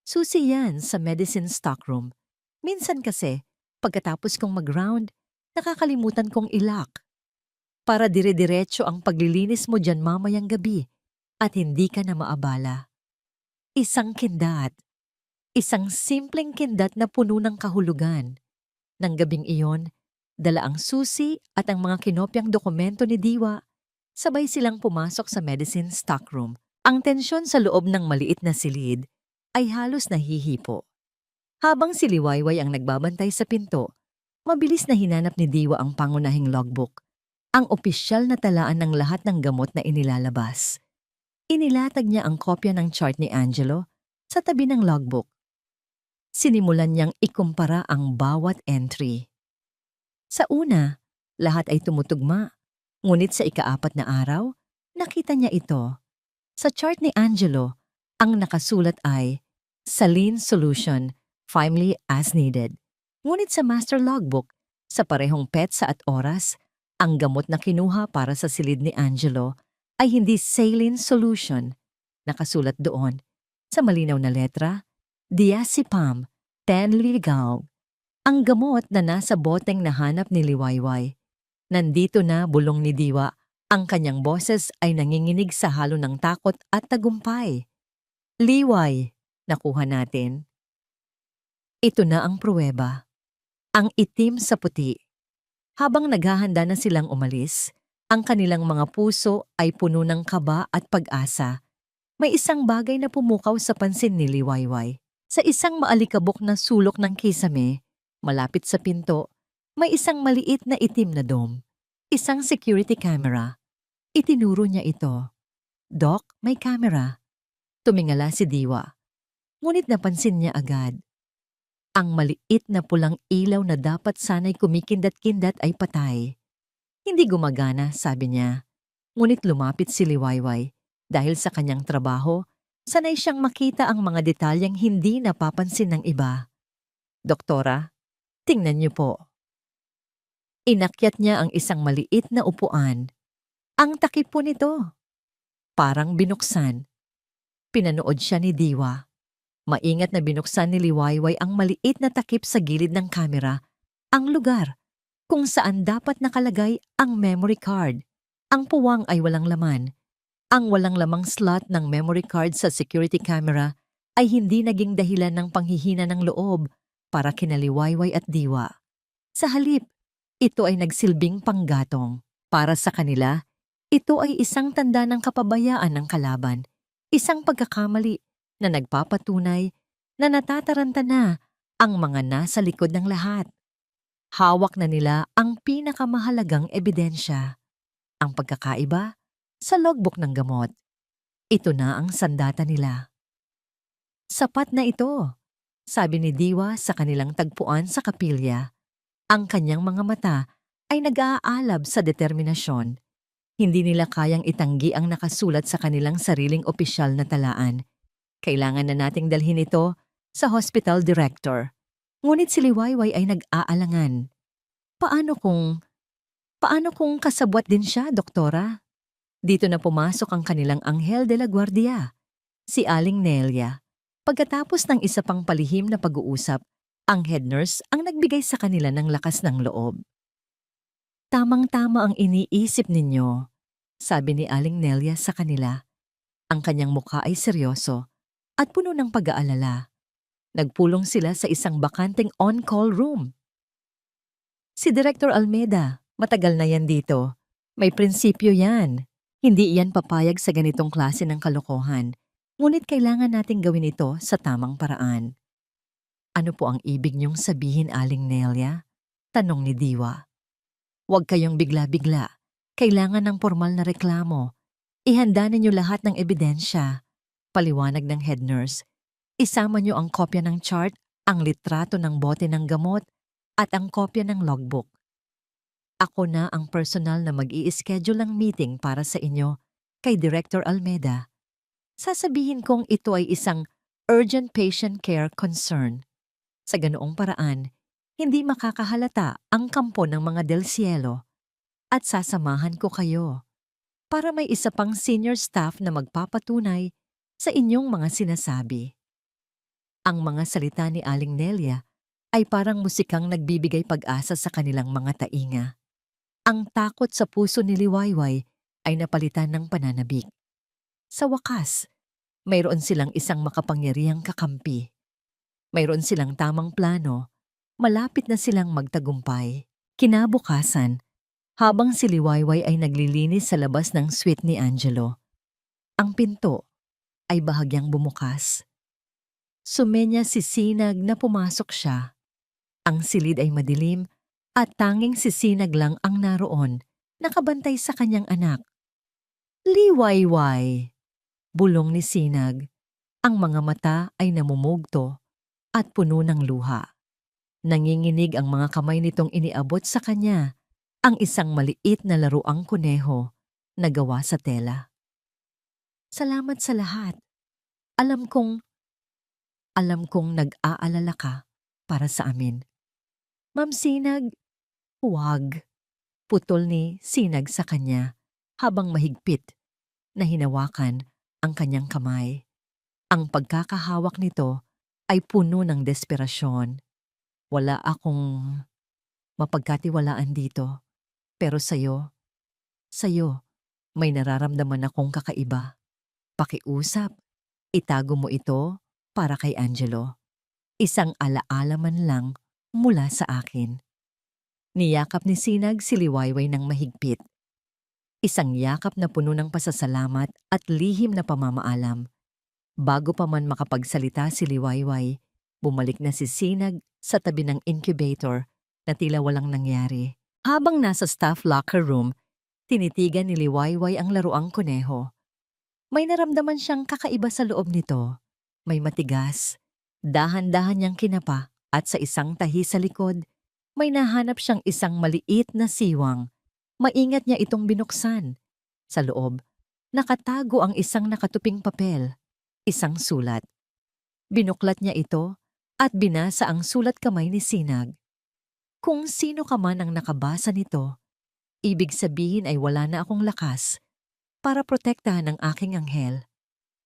Susi yan sa medicine stockroom. Minsan kasi, pagkatapos kong mag-round, nakakalimutan kong ilak. Para dire-diretso ang paglilinis mo dyan mamayang gabi at hindi ka na maabala. Isang kindat. Isang simpleng kindat na puno ng kahulugan. Nang gabing iyon, dala ang susi at ang mga kinopyang dokumento ni Diwa. Sabay silang pumasok sa medicine stockroom. Ang tensyon sa loob ng maliit na silid ay halos nahihipo. Habang si Liwayway ang nagbabantay sa pinto, mabilis na hinanap ni Diwa ang pangunahing logbook, ang opisyal na talaan ng lahat ng gamot na inilalabas. Inilatag niya ang kopya ng chart ni Angelo sa tabi ng logbook. Sinimulan niyang ikumpara ang bawat entry. Sa una, lahat ay tumutugma. Ngunit sa ika-4 na araw, nakita niya ito. Sa chart ni Angelo, ang nakasulat ay saline solution, finally as needed. Ngunit sa master logbook, sa parehong petsa at oras, ang gamot na kinuha para sa silid ni Angelo ay hindi saline solution. Nakasulat doon, sa malinaw na letra, diazepam, 10 mg. Ang gamot na nasa boteng nahanap ni Liwayway. Nandito na, bulong ni Diwa. Ang kanyang boses ay nanginginig sa halo ng takot at tagumpay. "Liway, nakuha natin." Ito na ang pruweba. Ang itim sa puti. Habang naghahanda na silang umalis, ang kanilang mga puso ay puno ng kaba at pag-asa. May isang bagay na pumukaw sa pansin ni Liwayway. Sa isang maalikabok na sulok ng kisame, malapit sa pinto, may isang maliit na itim na dome. Isang security camera. Itinuro niya ito. "Doc, may camera." Tumingala si Diwa. Ngunit napansin niya agad. Ang maliit na pulang ilaw na dapat sana'y kumikindat-kindat ay patay. "Hindi gumagana," sabi niya. Ngunit lumapit si Liwayway. Dahil sa kanyang trabaho, sanay siyang makita ang mga detalyeng hindi napapansin ng iba. "Doktora, tingnan niyo po." Inakyat niya ang isang maliit na upuan. Ang takip po nito. Parang binuksan. Pinanood siya ni Diwa. Maingat na binuksan ni Liwayway ang maliit na takip sa gilid ng kamera, ang lugar kung saan dapat nakalagay ang memory card. Ang puwang ay walang laman. Ang walang lamang slot ng memory card sa security camera ay hindi naging dahilan ng panghihina ng loob para kina Liwayway at Diwa. Sa halip, ito ay nagsilbing panggatong. Para sa kanila, ito ay isang tanda ng kapabayaan ng kalaban, isang pagkakamali na nagpapatunay na natataranta na ang mga nasa likod ng lahat. Hawak na nila ang pinakamahalagang ebidensya, ang pagkakaiba sa logbook ng gamot. Ito na ang sandata nila. "Sapat na ito," sabi ni Diwa sa kanilang tagpuan sa kapilya. Ang kanyang mga mata ay nag-aalab sa determinasyon. Hindi nila kayang itanggi ang nakasulat sa kanilang sariling opisyal na talaan. Kailangan na nating dalhin ito sa hospital director. Ngunit si Liwayway ay nag-aalangan. Paano kung, paano kung kasabwat din siya, doktora? Dito na pumasok ang kanilang anghel de la guardia, si Aling Nelia. Pagkatapos ng isa pang palihim na pag-uusap, ang head nurse ang nagbigay sa kanila ng lakas ng loob. Tamang-tama ang iniisip ninyo, sabi ni Aling Nelia sa kanila. Ang kanyang mukha ay seryoso at puno ng pag-aalala. Nagpulong sila sa isang bakanteng on-call room. Si Director Almeda, matagal na yan dito. May prinsipyo yan. Hindi iyan papayag sa ganitong klase ng kalokohan. Ngunit kailangan nating gawin ito sa tamang paraan. Ano po ang ibig niyong sabihin, Aling Nelia? Tanong ni Diwa. Huwag kayong bigla-bigla. Kailangan ng formal na reklamo. Ihanda ninyo lahat ng ebidensya. Paliwanag ng head nurse. Isama niyo ang kopya ng chart, ang litrato ng bote ng gamot, at ang kopya ng logbook. Ako na ang personal na mag-i-schedule ng meeting para sa inyo kay Director Almeda. Sasabihin kong ito ay isang urgent patient care concern. Sa ganoong paraan, hindi makakahalata ang kampo ng mga Del Cielo at sasamahan ko kayo para may isa pang senior staff na magpapatunay sa inyong mga sinasabi. Ang mga salita ni Aling Nelia ay parang musikang nagbibigay pag-asa sa kanilang mga tainga. Ang takot sa puso ni Liwayway ay napalitan ng pananabik. Sa wakas, mayroon silang isang makapangyarihang kakampi. Mayroon silang tamang plano, malapit na silang magtagumpay. Kinabukasan, habang si Liwayway ay naglilinis sa labas ng suite ni Angelo, ang pinto ay bahagyang bumukas. Sumenya si Sinag na pumasok siya. Ang silid ay madilim at tanging si Sinag lang ang naroon, nakabantay sa kanyang anak. Liwayway! Bulong ni Sinag. Ang mga mata ay namumugto at puno ng luha. Nanginginig ang mga kamay nitong iniabot sa kanya, ang isang maliit na laruang kuneho na gawa sa tela. Salamat sa lahat. Alam kong nag-aalala ka para sa amin. Ma'am Sinag, huwag. Putol ni Sinag sa kanya habang mahigpit na hinawakan ang kanyang kamay. Ang pagkakahawak nito ay puno ng desperasyon. Wala akong mapagkatiwalaan dito, pero sa'yo, may nararamdaman akong kakaiba. Pakiusap, itago mo ito para kay Angelo. Isang alaala man lang mula sa akin. Niyakap ni Sinag si Liwayway ng mahigpit. Isang yakap na puno ng pasasalamat at lihim na pamamaalam. Bago pa man makapagsalita si Liwayway, bumalik na si Sinag sa tabi ng incubator na tila walang nangyari. Habang nasa staff locker room, tinitigan ni Liwayway ang laruang kuneho. May naramdaman siyang kakaiba sa loob nito. May matigas. Dahan-dahan niyang kinapa at sa isang tahi sa likod, may nahanap siyang isang maliit na siwang. Maingat niya itong binuksan. Sa loob, nakatago ang isang nakatuping papel, isang sulat. Binuklat niya ito at binasa ang sulat kamay ni Sinag. Kung sino ka man ang nakabasa nito, ibig sabihin ay wala na akong lakas para protektahan ang aking anghel.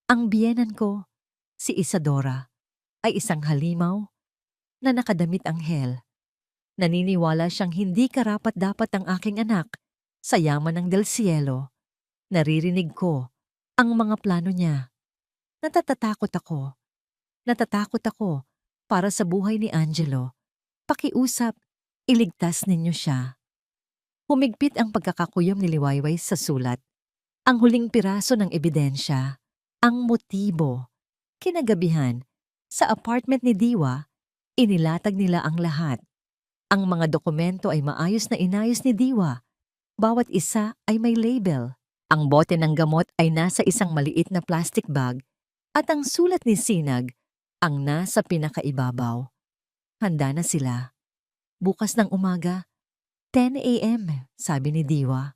Ang biyenan ko, si Isadora, ay isang halimaw na nakadamit anghel. Naniniwala siyang hindi karapat-dapat ang aking anak sa yaman ng Del Cielo. Naririnig ko ang mga plano niya. Natatakot ako para sa buhay ni Angelo. Pakiusap, iligtas ninyo siya. Humigpit ang pagkakakuyom ni Liwayway sa sulat. Ang huling piraso ng ebidensya, ang motibo. Kinagabihan, sa apartment ni Diwa, inilatag nila ang lahat. Ang mga dokumento ay maayos na inayos ni Diwa. Bawat isa ay may label. Ang bote ng gamot ay nasa isang maliit na plastic bag at ang sulat ni Sinag ang nasa pinakaibabaw. Handa na sila. Bukas ng umaga, 10 a.m., sabi ni Diwa.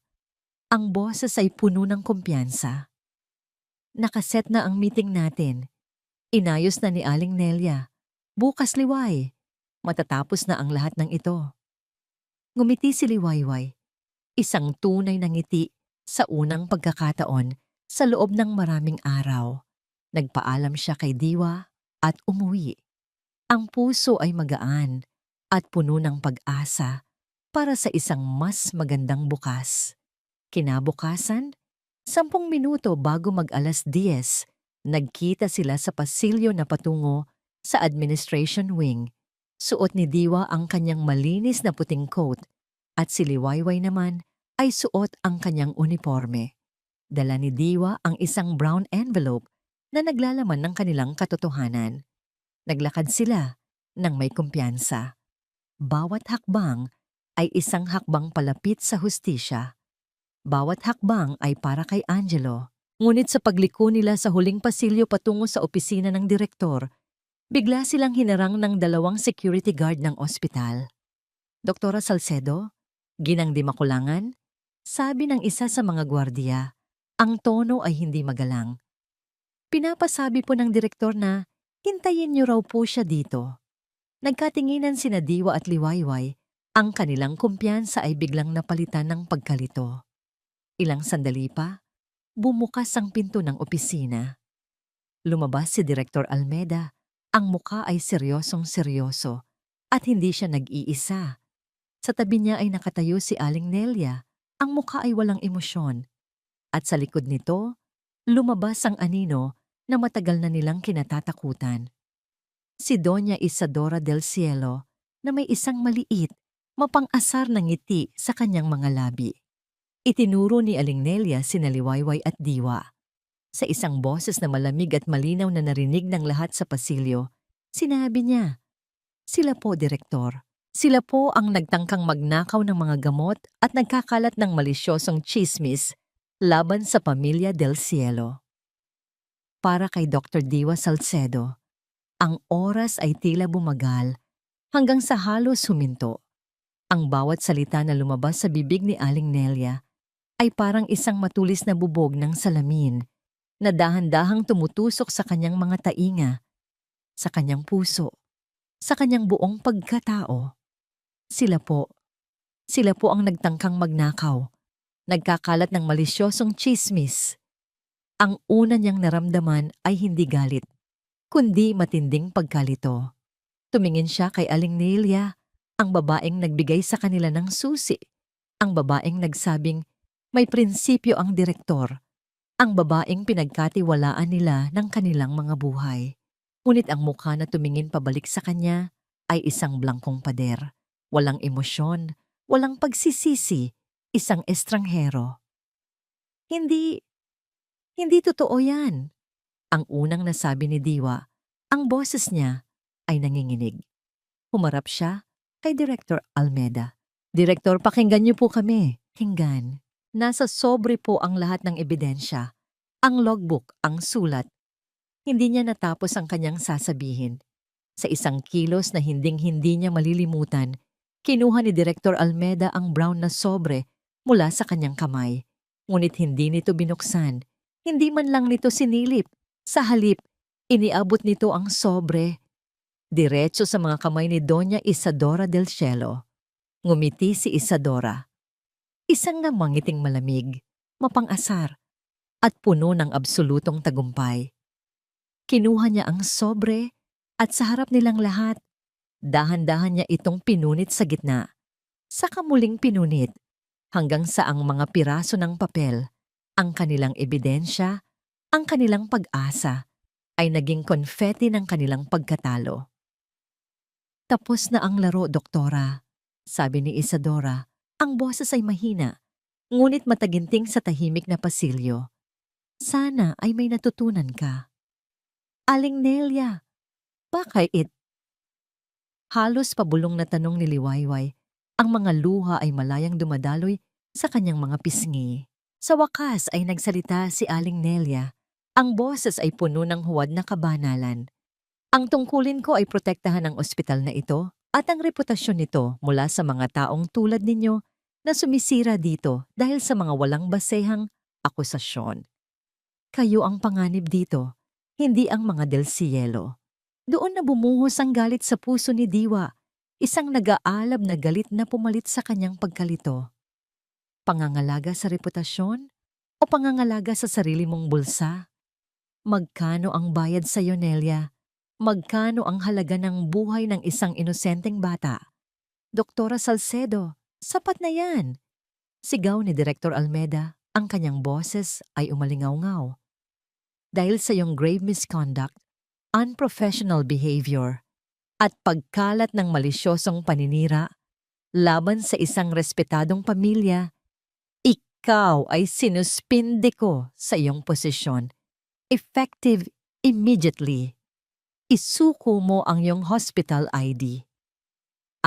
Ang boses ay puno ng kumpiyansa. Nakaset na ang meeting natin. Inayos na ni Aling Nelia. Bukas Liway. Matatapos na ang lahat ng ito. Ngumiti si Liwayway. Isang tunay na ngiti sa unang pagkakataon sa loob ng maraming araw. Nagpaalam siya kay Diwa at umuwi. Ang puso ay magaan at puno ng pag-asa para sa isang mas magandang bukas. Kinabukasan, 10 minuto bago mag-alas 10, nagkita sila sa pasilyo na patungo sa administration wing. Suot ni Diwa ang kanyang malinis na puting coat at si Liwayway naman ay suot ang kanyang uniforme. Dala ni Diwa ang isang brown envelope na naglalaman ng kanilang katotohanan. Naglakad sila ng may kumpiyansa. Bawat hakbang ay isang hakbang palapit sa hustisya. Bawat hakbang ay para kay Angelo. Ngunit sa pagliko nila sa huling pasilyo patungo sa opisina ng direktor, bigla silang hinarang ng 2 security guard ng ospital. Doktora Salcedo, ginang di makulangan, sabi ng isa sa mga gwardiya. Ang tono ay hindi magalang. Pinapasabi po ng direktor na hintayin niyo raw po siya dito. Nagkatinginan sina Diwa at Liwayway. Ang kanilang kumpiyansa ay biglang napalitan ng pagkalito. Ilang sandali pa, bumukas ang pinto ng opisina. Lumabas si Direktor Almeda. Ang muka ay seryosong-seryoso at hindi siya nag-iisa. Sa tabi niya ay nakatayo si Aling Nelia. Ang muka ay walang emosyon. At sa likod nito, lumabas ang anino na matagal na nilang kinatatakutan. Si Doña Isadora del Cielo na may isang maliit, mapang-asar na ngiti sa kanyang mga labi. Itinuro ni Aling Nelia sina Liwayway at Diwa. Sa isang boses na malamig at malinaw na narinig ng lahat sa pasilyo, sinabi niya, "Sila po, Direktor. Sila po ang nagtangkang magnakaw ng mga gamot at nagkakalat ng malisyosong tsismis laban sa pamilya del Cielo." Para kay Dr. Diwa Salcedo, ang oras ay tila bumagal hanggang sa halos huminto. Ang bawat salita na lumabas sa bibig ni Aling Nelia ay parang isang matulis na bubog ng salamin na dahan-dahang tumutusok sa kanyang mga tainga, sa kanyang puso, sa kanyang buong pagkatao. Sila po ang nagtangkang magnakaw, nagkakalat ng malisyosong tsismis. Ang una niyang naramdaman ay hindi galit, kundi matinding pagkalito. Tumingin siya kay Aling Nelia, ang babaeng nagbigay sa kanila ng susi, ang babaeng nagsabing may prinsipyo ang direktor, ang babaeng pinagkatiwalaan nila ng kanilang mga buhay. Ngunit ang mukha na tumingin pabalik sa kanya ay isang blangkong pader. Walang emosyon, walang pagsisisi, isang estranghero. Hindi totoo yan. Ang unang nasabi ni Diwa, ang boses niya ay nanginginig. Humarap siya kay Director Almeda. "Direktor, pakinggan niyo po kami." Hinggan. Nasa sobre po ang lahat ng ebidensya. Ang logbook, ang sulat. Hindi niya natapos ang kanyang sasabihin. Sa isang kilos na hinding-hindi niya malilimutan, kinuha ni Director Almeda ang brown na sobre mula sa kanyang kamay. Ngunit hindi nito binuksan. Hindi man lang nito sinilip. Sa halip, iniabot nito ang sobre diretso sa mga kamay ni Doña Isadora del Cielo. Ngumiti si Isadora. Isang namangiting malamig, mapang-asar, at puno ng absolutong tagumpay. Kinuha niya ang sobre at sa harap nilang lahat, dahan-dahan niya itong pinunit sa gitna. Saka muling pinunit hanggang sa ang mga piraso ng papel, ang kanilang ebidensya, ang kanilang pag-asa, ay naging konfeti ng kanilang pagkatalo. "Tapos na ang laro, Doktora," sabi ni Isadora. Ang boses ay mahina, ngunit mataginting sa tahimik na pasilyo. "Sana ay may natutunan ka." "Aling Nelia, bakit?" Halos pabulong na tanong ni Liwayway. Ang mga luha ay malayang dumadaloy sa kanyang mga pisngi. Sa wakas ay nagsalita si Aling Nelia. Ang boses ay puno ng huwad na kabanalan. "Ang tungkulin ko ay protektahan ang ospital na ito at ang reputasyon nito mula sa mga taong tulad ninyo na sumisira dito dahil sa mga walang basehang akusasyon. Kayo ang panganib dito, hindi ang mga del Cielo. Doon na bumuhos ang galit sa puso ni Diwa, isang nag-aalab na galit na pumalit sa kanyang pagkalito. Pangangalaga sa reputasyon o pangangalaga sa sarili mong bulsa? Magkano ang bayad sa Nelia? Magkano ang halaga ng buhay ng isang inosenteng bata? Doktora Salcedo, sapat na yan. Sigaw ni Direktor Almeda, ang kanyang boses ay umalingaw-ngaw. Dahil sa iyong grave misconduct, unprofessional behavior, at pagkalat ng malisyosong paninira laban sa isang respetadong pamilya, ikaw ay sinuspinde ko sa iyong posisyon. Effective immediately. Isuko mo ang iyong hospital ID.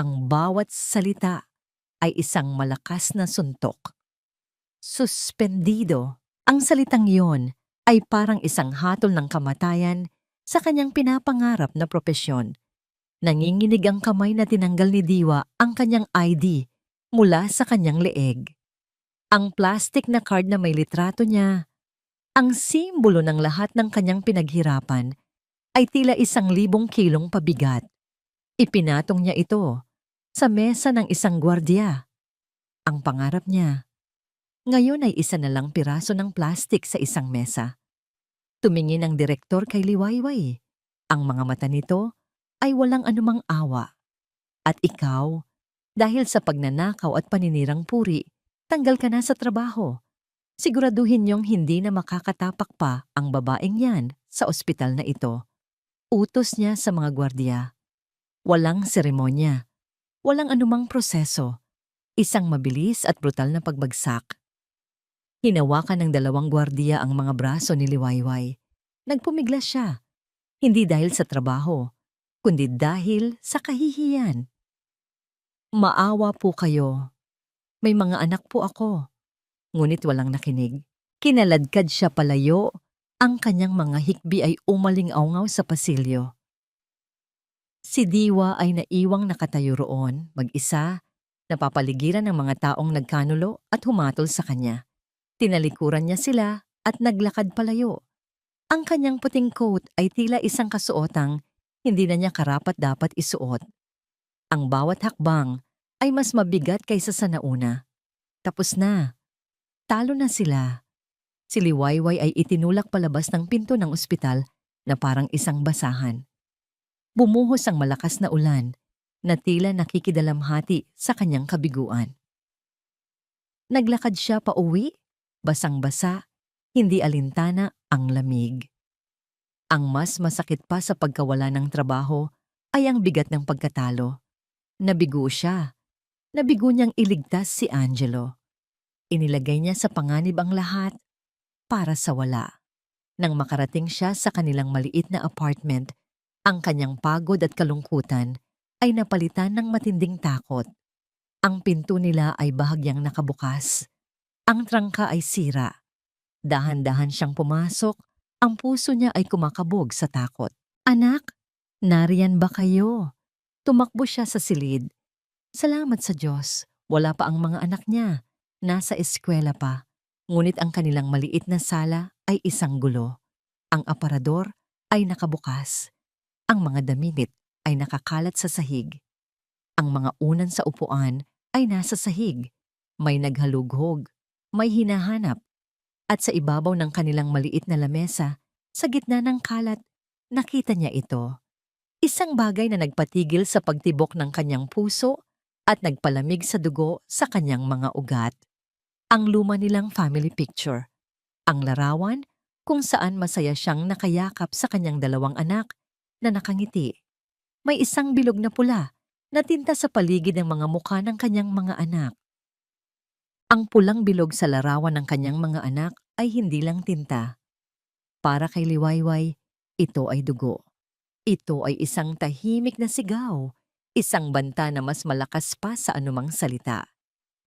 Ang bawat salita ay isang malakas na suntok. Suspendido. Ang salitang iyon ay parang isang hatol ng kamatayan sa kanyang pinapangarap na propesyon. Nanginginig ang kamay na tinanggal ni Diwa ang kanyang ID mula sa kanyang leeg. Ang plastic na card na may litrato niya, ang simbolo ng lahat ng kanyang pinaghirapan, ay tila 1,000 kilong pabigat. Ipinatong niya ito sa mesa ng isang gwardiya. Ang pangarap niya, ngayon ay isa na lang piraso ng plastik sa isang mesa. Tumingin ang direktor kay Liwayway. Ang mga mata nito ay walang anumang awa. At ikaw, dahil sa pagnanakaw at paninirang puri, tanggal ka na sa trabaho. Siguraduhin niyong hindi na makakatapak pa ang babaeng yan sa ospital na ito. Utos niya sa mga gwardiya. Walang seremonya. Walang anumang proseso. Isang mabilis at brutal na pagbagsak. Hinawakan ng 2 gwardiya ang mga braso ni Liwayway. Nagpumiglas siya. Hindi dahil sa trabaho, kundi dahil sa kahihiyan. Maawa po kayo. May mga anak po ako. Ngunit walang nakinig. Kinaladkad siya palayo. Ang kanyang mga hikbi ay umaling-aungaw sa pasilyo. Si Diwa ay naiwang nakatayo roon, mag-isa, napapaligiran ng mga taong nagkanulo at humatol sa kanya. Tinalikuran niya sila at naglakad palayo. Ang kanyang puting coat ay tila isang kasuotang hindi na niya karapat-dapat isuot. Ang bawat hakbang ay mas mabigat kaysa sa nauna. Tapos na. Talo na sila. Si Liwayway ay itinulak palabas ng pinto ng ospital na parang isang basahan. Bumuhos ang malakas na ulan na tila nakikidalamhati sa kanyang kabiguan. Naglakad siya pauwi. Basang-basa, hindi alintana ang lamig. Ang mas masakit pa sa pagkawala ng trabaho ay ang bigat ng pagkatalo. Nabigo siya. Nabigo niyang iligtas si Angelo. Inilagay niya sa panganib ang lahat para sa wala. Nang makarating siya sa kanilang maliit na apartment, ang kanyang pagod at kalungkutan ay napalitan ng matinding takot. Ang pinto nila ay bahagyang nakabukas. Ang trangka ay sira. Dahan-dahan siyang pumasok, ang puso niya ay kumakabog sa takot. Anak, nariyan ba kayo? Tumakbo siya sa silid. Salamat sa Diyos, wala pa ang mga anak niya. Nasa eskwela pa. Ngunit ang kanilang maliit na sala ay isang gulo. Ang aparador ay nakabukas. Ang mga damit ay nakakalat sa sahig. Ang mga unan sa upuan ay nasa sahig. May naghalughog. May hinahanap, at sa ibabaw ng kanilang maliit na lamesa, sa gitna ng kalat, nakita niya ito. Isang bagay na nagpatigil sa pagtibok ng kanyang puso at nagpalamig sa dugo sa kanyang mga ugat. Ang luma nilang family picture. Ang larawan kung saan masaya siyang nakayakap sa kanyang 2 anak na nakangiti. May isang bilog na pula na tinta sa paligid ng mga mukha ng kanyang mga anak. Ang pulang bilog sa larawan ng kanyang mga anak ay hindi lang tinta. Para kay Liwayway, ito ay dugo. Ito ay isang tahimik na sigaw, isang banta na mas malakas pa sa anumang salita.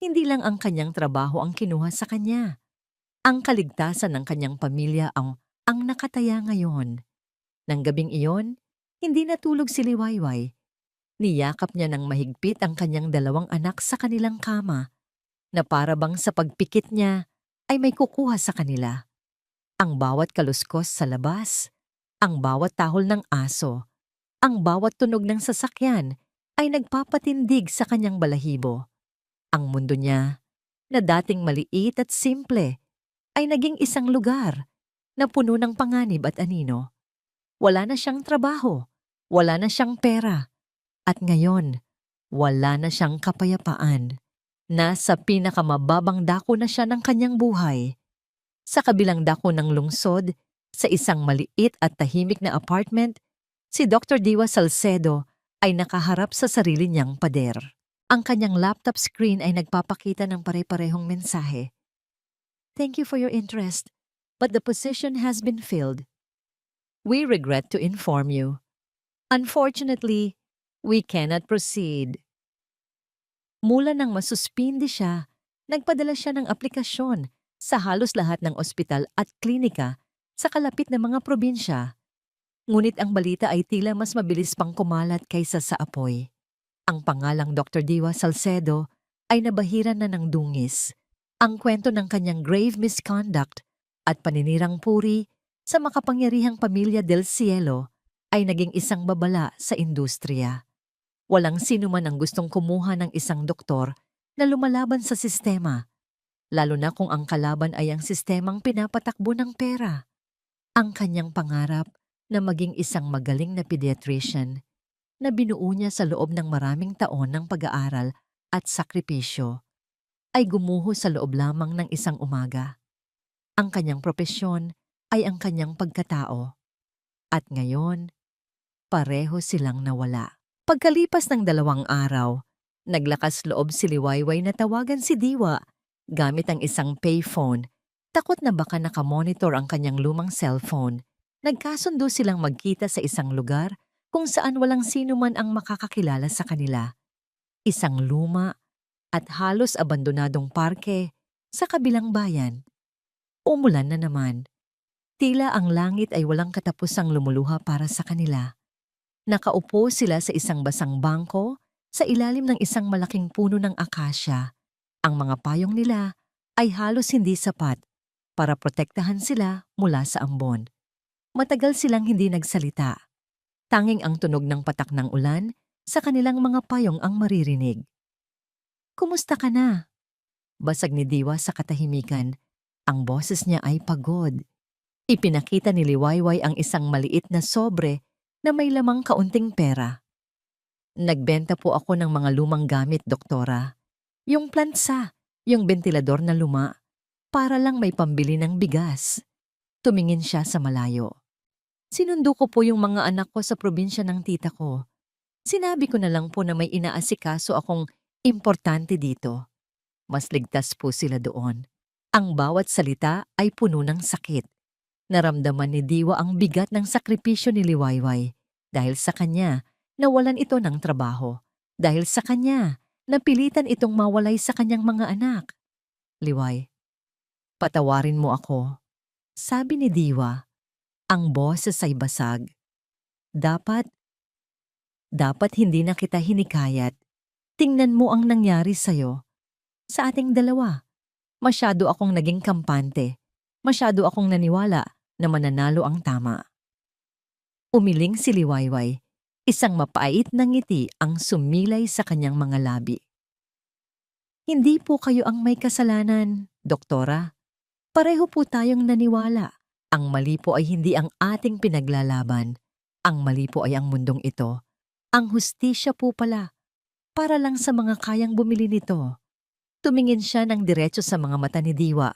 Hindi lang ang kanyang trabaho ang kinuha sa kanya. Ang kaligtasan ng kanyang pamilya ang nakataya ngayon. Nang gabing iyon, hindi natulog si Liwayway. Niyakap niya ng mahigpit ang kanyang 2 anak sa kanilang kama. na para bang sa pagpikit niya ay may kukuha sa kanila. Ang bawat kaluskos sa labas, ang bawat tahol ng aso, ang bawat tunog ng sasakyan ay nagpapatindig sa kanyang balahibo. Ang mundo niya, na dating maliit at simple, ay naging isang lugar na puno ng panganib at anino. Wala na siyang trabaho, wala na siyang pera, at ngayon, wala na siyang kapayapaan. Nasa pinakamababang dako na siya ng kanyang buhay. Sa kabilang dako ng lungsod, sa isang maliit at tahimik na apartment, si Dr. Diwa Salcedo ay nakaharap sa sarili niyang pader. Ang kanyang laptop screen ay nagpapakita ng pare-parehong mensahe. Thank you for your interest, but the position has been filled. We regret to inform you. Unfortunately, we cannot proceed. Mula nang masuspindi siya, nagpadala siya ng aplikasyon sa halos lahat ng ospital at klinika sa kalapit na mga probinsya. Ngunit ang balita ay tila mas mabilis pang kumalat kaysa sa apoy. Ang pangalang Dr. Diwa Salcedo ay nabahiran na ng dungis. Ang kwento ng kanyang grave misconduct at paninirang puri sa makapangyarihang pamilya del Cielo ay naging isang babala sa industriya. Walang sino man ang gustong kumuha ng isang doktor na lumalaban sa sistema, lalo na kung ang kalaban ay ang sistemang pinapatakbo ng pera. Ang kanyang pangarap na maging isang magaling na pediatrician na binuo niya sa loob ng maraming taon ng pag-aaral at sakripisyo ay gumuho sa loob lamang ng isang umaga. Ang kanyang propesyon ay ang kanyang pagkatao. At ngayon, pareho silang nawala. Pagkalipas ng 2 araw, naglakas loob si Liwayway na tawagan si Diwa gamit ang isang payphone. Takot na baka nakamonitor ang kanyang lumang cellphone. Nagkasundo silang magkita sa isang lugar kung saan walang sino man ang makakakilala sa kanila. Isang luma at halos abandonadong parke sa kabilang bayan. Umulan na naman. Tila ang langit ay walang katapusang lumuluha para sa kanila. Nakaupo sila sa isang basang bangko sa ilalim ng isang malaking puno ng akasya. Ang mga payong nila ay halos hindi sapat para protektahan sila mula sa ambon. Matagal silang hindi nagsalita. Tanging ang tunog ng patak ng ulan sa kanilang mga payong ang maririnig. Kumusta ka na? Basag ni Diwa sa katahimikan. Ang boses niya ay pagod. Ipinakita ni Liwayway ang isang maliit na sobre na may lamang kaunting pera. Nagbenta po ako ng mga lumang gamit, doktora. Yung plansa, yung bentilador na luma, para lang may pambili ng bigas. Tumingin siya sa malayo. Sinundo ko po yung mga anak ko sa probinsya ng tita ko. Sinabi ko na lang po na may inaasikaso akong importante dito. Mas ligtas po sila doon. Ang bawat salita ay puno ng sakit. Naramdaman ni Diwa ang bigat ng sakripisyo ni Liwayway. Dahil sa kanya, nawalan ito ng trabaho. Dahil sa kanya, napilitan itong mawalay sa kanyang mga anak. Liway, patawarin mo ako. Sabi ni Diwa, ang boses ay basag. Dapat hindi na kita hinikayat. Tingnan mo ang nangyari sa'yo. Sa ating dalawa, masyado akong naging kampante. Masyado akong naniwala na mananalo ang tama. Umiling si Liwayway. Isang mapait na ngiti ang sumilay sa kanyang mga labi. Hindi po kayo ang may kasalanan, doktora. Pareho po tayong naniwala. Ang mali po ay hindi ang ating pinaglalaban. Ang mali po ay ang mundong ito. Ang hustisya po pala. Para lang sa mga kayang bumili nito. Tumingin siya ng diretso sa mga mata ni Diwa.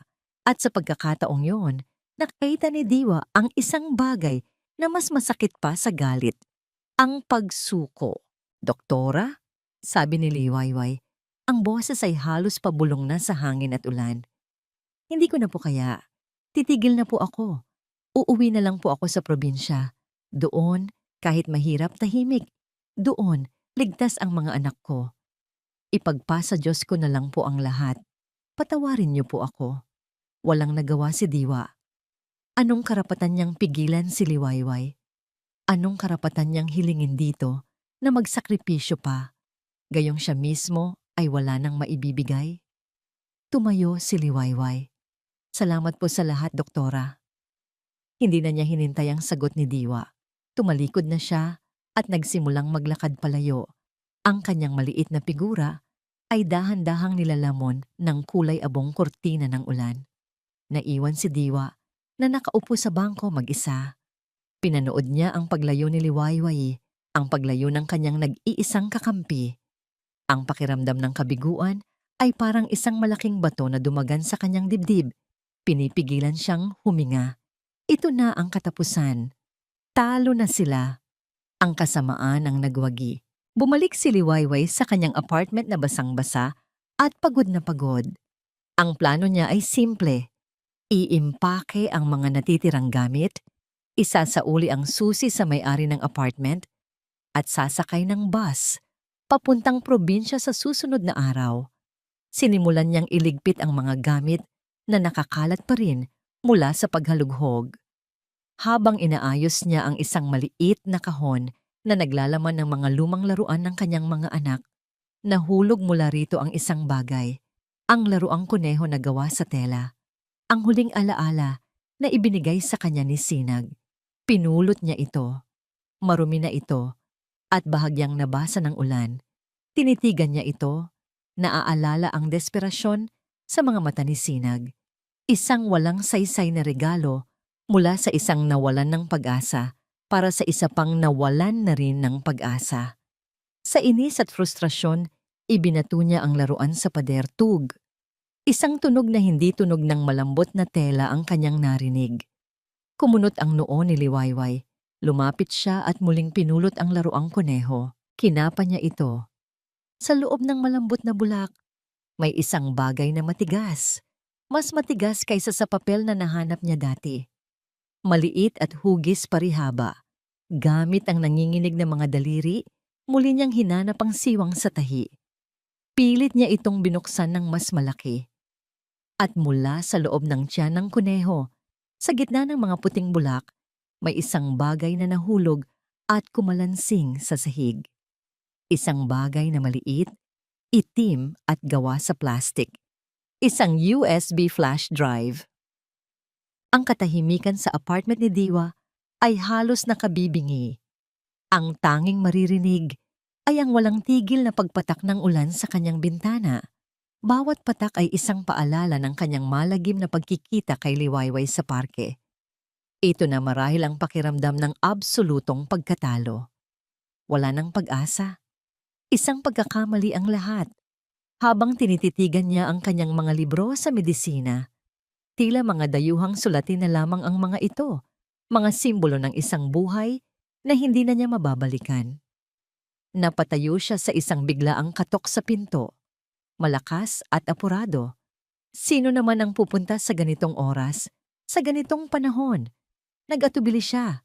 At sa pagkakataong yon, nakita ni Diwa ang isang bagay na mas masakit pa sa galit. Ang pagsuko. Doktora? Sabi ni Liwayway. Ang boses ay halos pabulong na sa hangin at ulan. Hindi ko na po kaya. Titigil na po ako. Uuwi na lang po ako sa probinsya. Doon, kahit mahirap, tahimik. Doon, ligtas ang mga anak ko. Ipagpasa Diyos ko na lang po ang lahat. Patawarin niyo po ako. Walang nagawa si Diwa. Anong karapatan niyang pigilan si Liwayway? Anong karapatan niyang hilingin dito na magsakripisyo pa? Gayong siya mismo ay wala nang maibibigay? Tumayo si Liwayway. Salamat po sa lahat, doktora. Hindi na niya hinintay ang sagot ni Diwa. Tumalikod na siya at nagsimulang maglakad palayo. Ang kanyang maliit na figura ay dahan-dahang nilalamon ng kulay abong kurtina ng ulan. Naiwan si Diwa na nakaupo sa bangko mag-isa. Pinanood niya ang paglayo ni Liwayway, ang paglayo ng kanyang nag-iisang kakampi. Ang pakiramdam ng kabiguan ay parang isang malaking bato na dumagan sa kanyang dibdib. Pinipigilan siyang huminga. Ito na ang katapusan. Talo na sila. Ang kasamaan ang nagwagi. Bumalik si Liwayway sa kanyang apartment na basang-basa at pagod na pagod. Ang plano niya ay simple. Iimpake ang mga natitirang gamit, isasauli ang susi sa may-ari ng apartment, at sasakay ng bus papuntang probinsya sa susunod na araw. Sinimulan niyang iligpit ang mga gamit na nakakalat pa rin mula sa paghalughog. Habang inaayos niya ang isang maliit na kahon na naglalaman ng mga lumang laruan ng kanyang mga anak, nahulog mula rito ang isang bagay, ang laruang kuneho na gawa sa tela. Ang huling alaala na ibinigay sa kanya ni Sinag. Pinulot niya ito. Marumi na ito at bahagyang nabasa ng ulan. Tinitigan niya ito, naaalala ang desperasyon sa mga mata ni Sinag. Isang walang saysay na regalo mula sa isang nawalan ng pag-asa para sa isa pang nawalan na rin ng pag-asa. Sa inis at frustrasyon, ibinato niya ang laruan sa pader. Tug. Isang tunog na hindi tunog ng malambot na tela ang kanyang narinig. Kumunot ang noo ni Liwayway. Lumapit siya at muling pinulot ang laruang kuneho. Kinapa niya ito. Sa loob ng malambot na bulak, may isang bagay na matigas. Mas matigas kaysa sa papel na nahanap niya dati. Maliit at hugis parihaba. Gamit ang nanginginig na mga daliri, muli niyang hinanap ang siwang sa tahi. Pilit niya itong binuksan ng mas malaki. At mula sa loob ng tiyan ng kuneho, sa gitna ng mga puting bulak, may isang bagay na nahulog at kumalansing sa sahig. Isang bagay na maliit, itim at gawa sa plastik. Isang USB flash drive. Ang katahimikan sa apartment ni Diwa ay halos nakabibingi. Ang tanging maririnig ay ang walang tigil na pagpatak ng ulan sa kanyang bintana. Bawat patak ay isang paalala ng kanyang malagim na pagkikita kay Liwayway sa parke. Ito na marahil ang pakiramdam ng absolutong pagkatalo. Wala nang pag-asa. Isang pagkakamali ang lahat. Habang tinititigan niya ang kanyang mga libro sa medisina, tila mga dayuhang sulatin na lamang ang mga ito, mga simbolo ng isang buhay na hindi na niya mababalikan. Napatayo siya sa isang biglaang katok sa pinto. Malakas at apurado. Sino naman ang pupunta sa ganitong oras, sa ganitong panahon? Nag-atubili siya.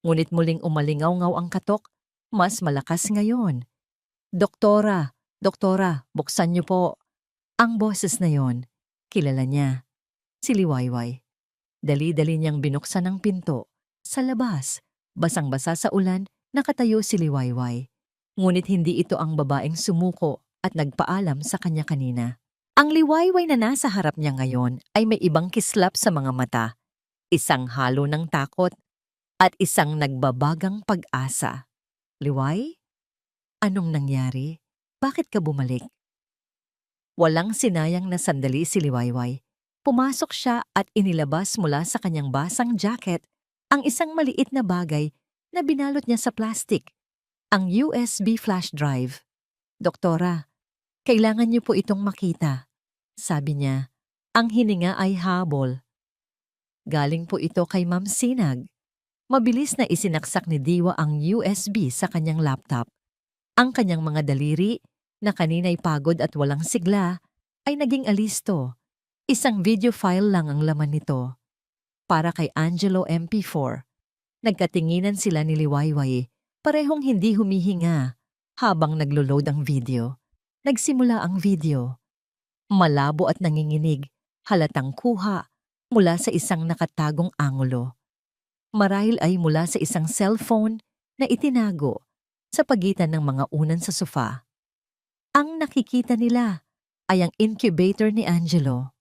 Ngunit muling umalingaw-ngaw ang katok, mas malakas ngayon. Doktora, doktora, buksan niyo po. Ang boses na yon, kilala niya. Si Liwayway. Dali-dali niyang binuksan ang pinto. Sa labas, basang-basa sa ulan, nakatayo si Liwayway. Ngunit hindi ito ang babaeng sumuko at nagpaalam sa kanya kanina. Ang Liwayway na nasa harap niya ngayon ay may ibang kislap sa mga mata, isang halo ng takot at isang nagbabagang pag-asa. Liway? Anong nangyari? Bakit ka bumalik? Walang sinayang na sandali si Liwayway. Pumasok siya at inilabas mula sa kanyang basang jacket ang isang maliit na bagay na binalot niya sa plastik, ang USB flash drive. Doktora, kailangan niyo po itong makita. Sabi niya, ang hininga ay habol. Galing po ito kay Ma'am Sinag. Mabilis na isinaksak ni Diwa ang USB sa kanyang laptop. Ang kanyang mga daliri, na kanina'y pagod at walang sigla, ay naging alisto. Isang video file lang ang laman nito. Para kay Angelo MP4. Nagkatinginan sila ni Liwayway, parehong hindi humihinga habang naglo-load ang video. Nagsimula ang video. Malabo at nanginginig, halatang kuha mula sa isang nakatagong angulo. Marahil ay mula sa isang cellphone na itinago sa pagitan ng mga unan sa sofa. Ang nakikita nila, ay ang incubator ni Angelo.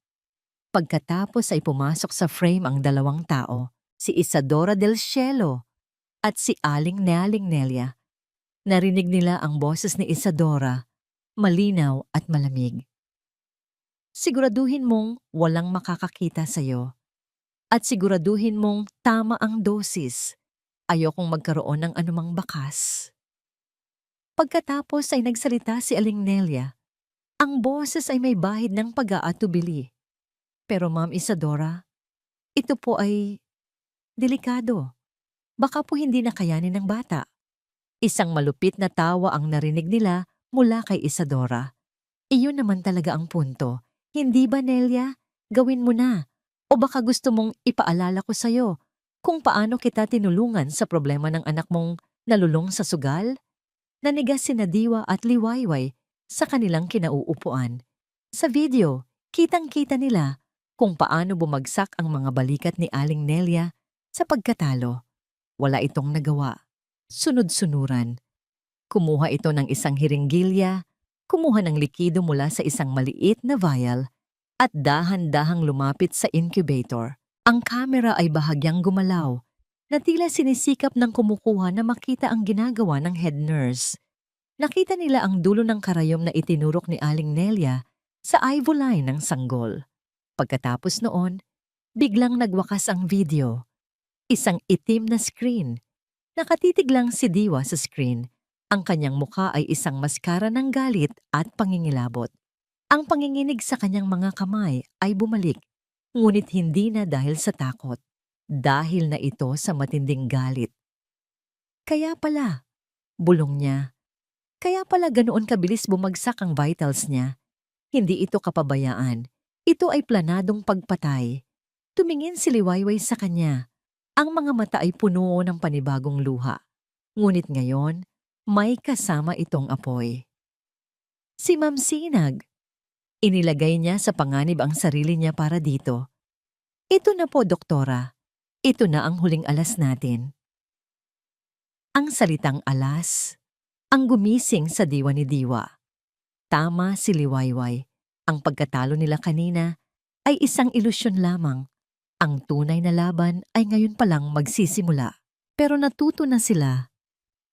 Pagkatapos ay pumasok sa frame ang dalawang tao, si Isadora del Cielo at si Aling Nealing Nelia. Narinig nila ang boses ni Isadora, malinaw at malamig. Siguraduhin mong walang makakakita sa'yo at siguraduhin mong tama ang dosis. Ayokong magkaroon ng anumang bakas. Pagkatapos ay nagsalita si Aling Nelia. Ang boses ay may bahid ng pag-aatubili. Pero Ma'am Isadora, ito po ay delikado. Baka po hindi na kayanin ng bata. Isang malupit na tawa ang narinig nila mula kay Isadora. Iyon naman talaga ang punto. Hindi ba, Nelia? Gawin mo na. O baka gusto mong ipaalala ko sa'yo kung paano kita tinulungan sa problema ng anak mong nalulong sa sugal? Nanigas sina Diwa at Liwayway sa kanilang kinauupuan. Sa video, kitang-kita nila kung paano bumagsak ang mga balikat ni Aling Nelia sa pagkatalo. Wala itong nagawa. Sunod-sunuran. Kumuha ito ng isang hiringgilya, kumuha ng likido mula sa isang maliit na vial at dahan-dahang lumapit sa incubator. Ang kamera ay bahagyang gumalaw na tila sinisikap ng kumukuha na makita ang ginagawa ng head nurse. Nakita nila ang dulo ng karayom na itinurok ni Aling Nelia sa eyeline ng sanggol. Pagkatapos noon, biglang nagwakas ang video. Isang itim na screen. Nakatitig lang si Diwa sa screen. Ang kanyang mukha ay isang maskara ng galit at pangingilabot. Ang panginginig sa kanyang mga kamay ay bumalik, ngunit hindi na dahil sa takot. Dahil na ito sa matinding galit. Kaya pala, bulong niya. Kaya pala ganoon kabilis bumagsak ang vitals niya. Hindi ito kapabayaan. Ito ay planadong pagpatay. Tumingin si Liwayway sa kanya. Ang mga mata ay puno ng panibagong luha. Ngunit ngayon, may kasama itong apoy. Si Ma'am Sinag. Inilagay niya sa panganib ang sarili niya para dito. Ito na po, Doktora. Ito na ang huling alas natin. Ang salitang alas, ang gumising sa diwa ni Diwa. Tama si Liwayway. Ang pagkatalo nila kanina ay isang ilusyon lamang. Ang tunay na laban ay ngayon palang magsisimula. Pero natuto na sila.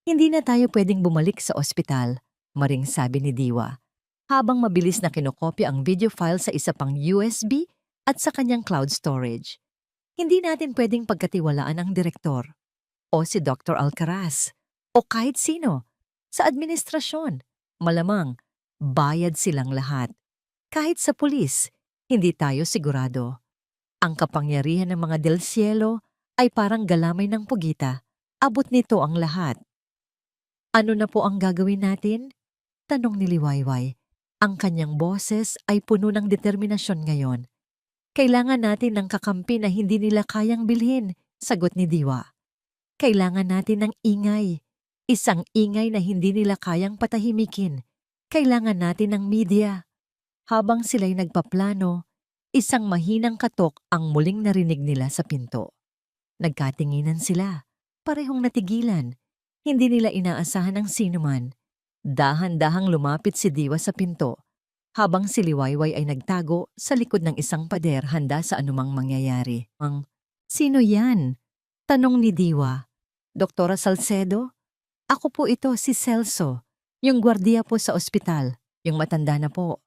Hindi na tayo pwedeng bumalik sa ospital, maring sabi ni Diwa, habang mabilis na kinokopya ang video file sa isa pang USB at sa kanyang cloud storage. Hindi natin pwedeng pagkatiwalaan ang direktor, o si Dr. Alcaraz, o kahit sino. Sa administrasyon, malamang, bayad silang lahat. Kahit sa pulis, hindi tayo sigurado. Ang kapangyarihan ng mga Del Cielo ay parang galamay ng pugita. Abot nito ang lahat. Ano na po ang gagawin natin? Tanong ni Liwayway. Ang kanyang boses ay puno ng determinasyon ngayon. Kailangan natin ng kakampi na hindi nila kayang bilhin, sagot ni Diwa. Kailangan natin ng ingay. Isang ingay na hindi nila kayang patahimikin. Kailangan natin ng media. Habang sila'y nagpaplano, isang mahinang katok ang muling narinig nila sa pinto. Nagkatinginan sila, parehong natigilan. Hindi nila inaasahan ang sinuman. Dahan-dahang lumapit si Diwa sa pinto, habang si Liwayway ay nagtago sa likod ng isang pader handa sa anumang mangyayari. Sino yan? Tanong ni Diwa. Doktora Salcedo? Ako po ito, si Celso, yung gwardiya po sa ospital, yung matanda na po.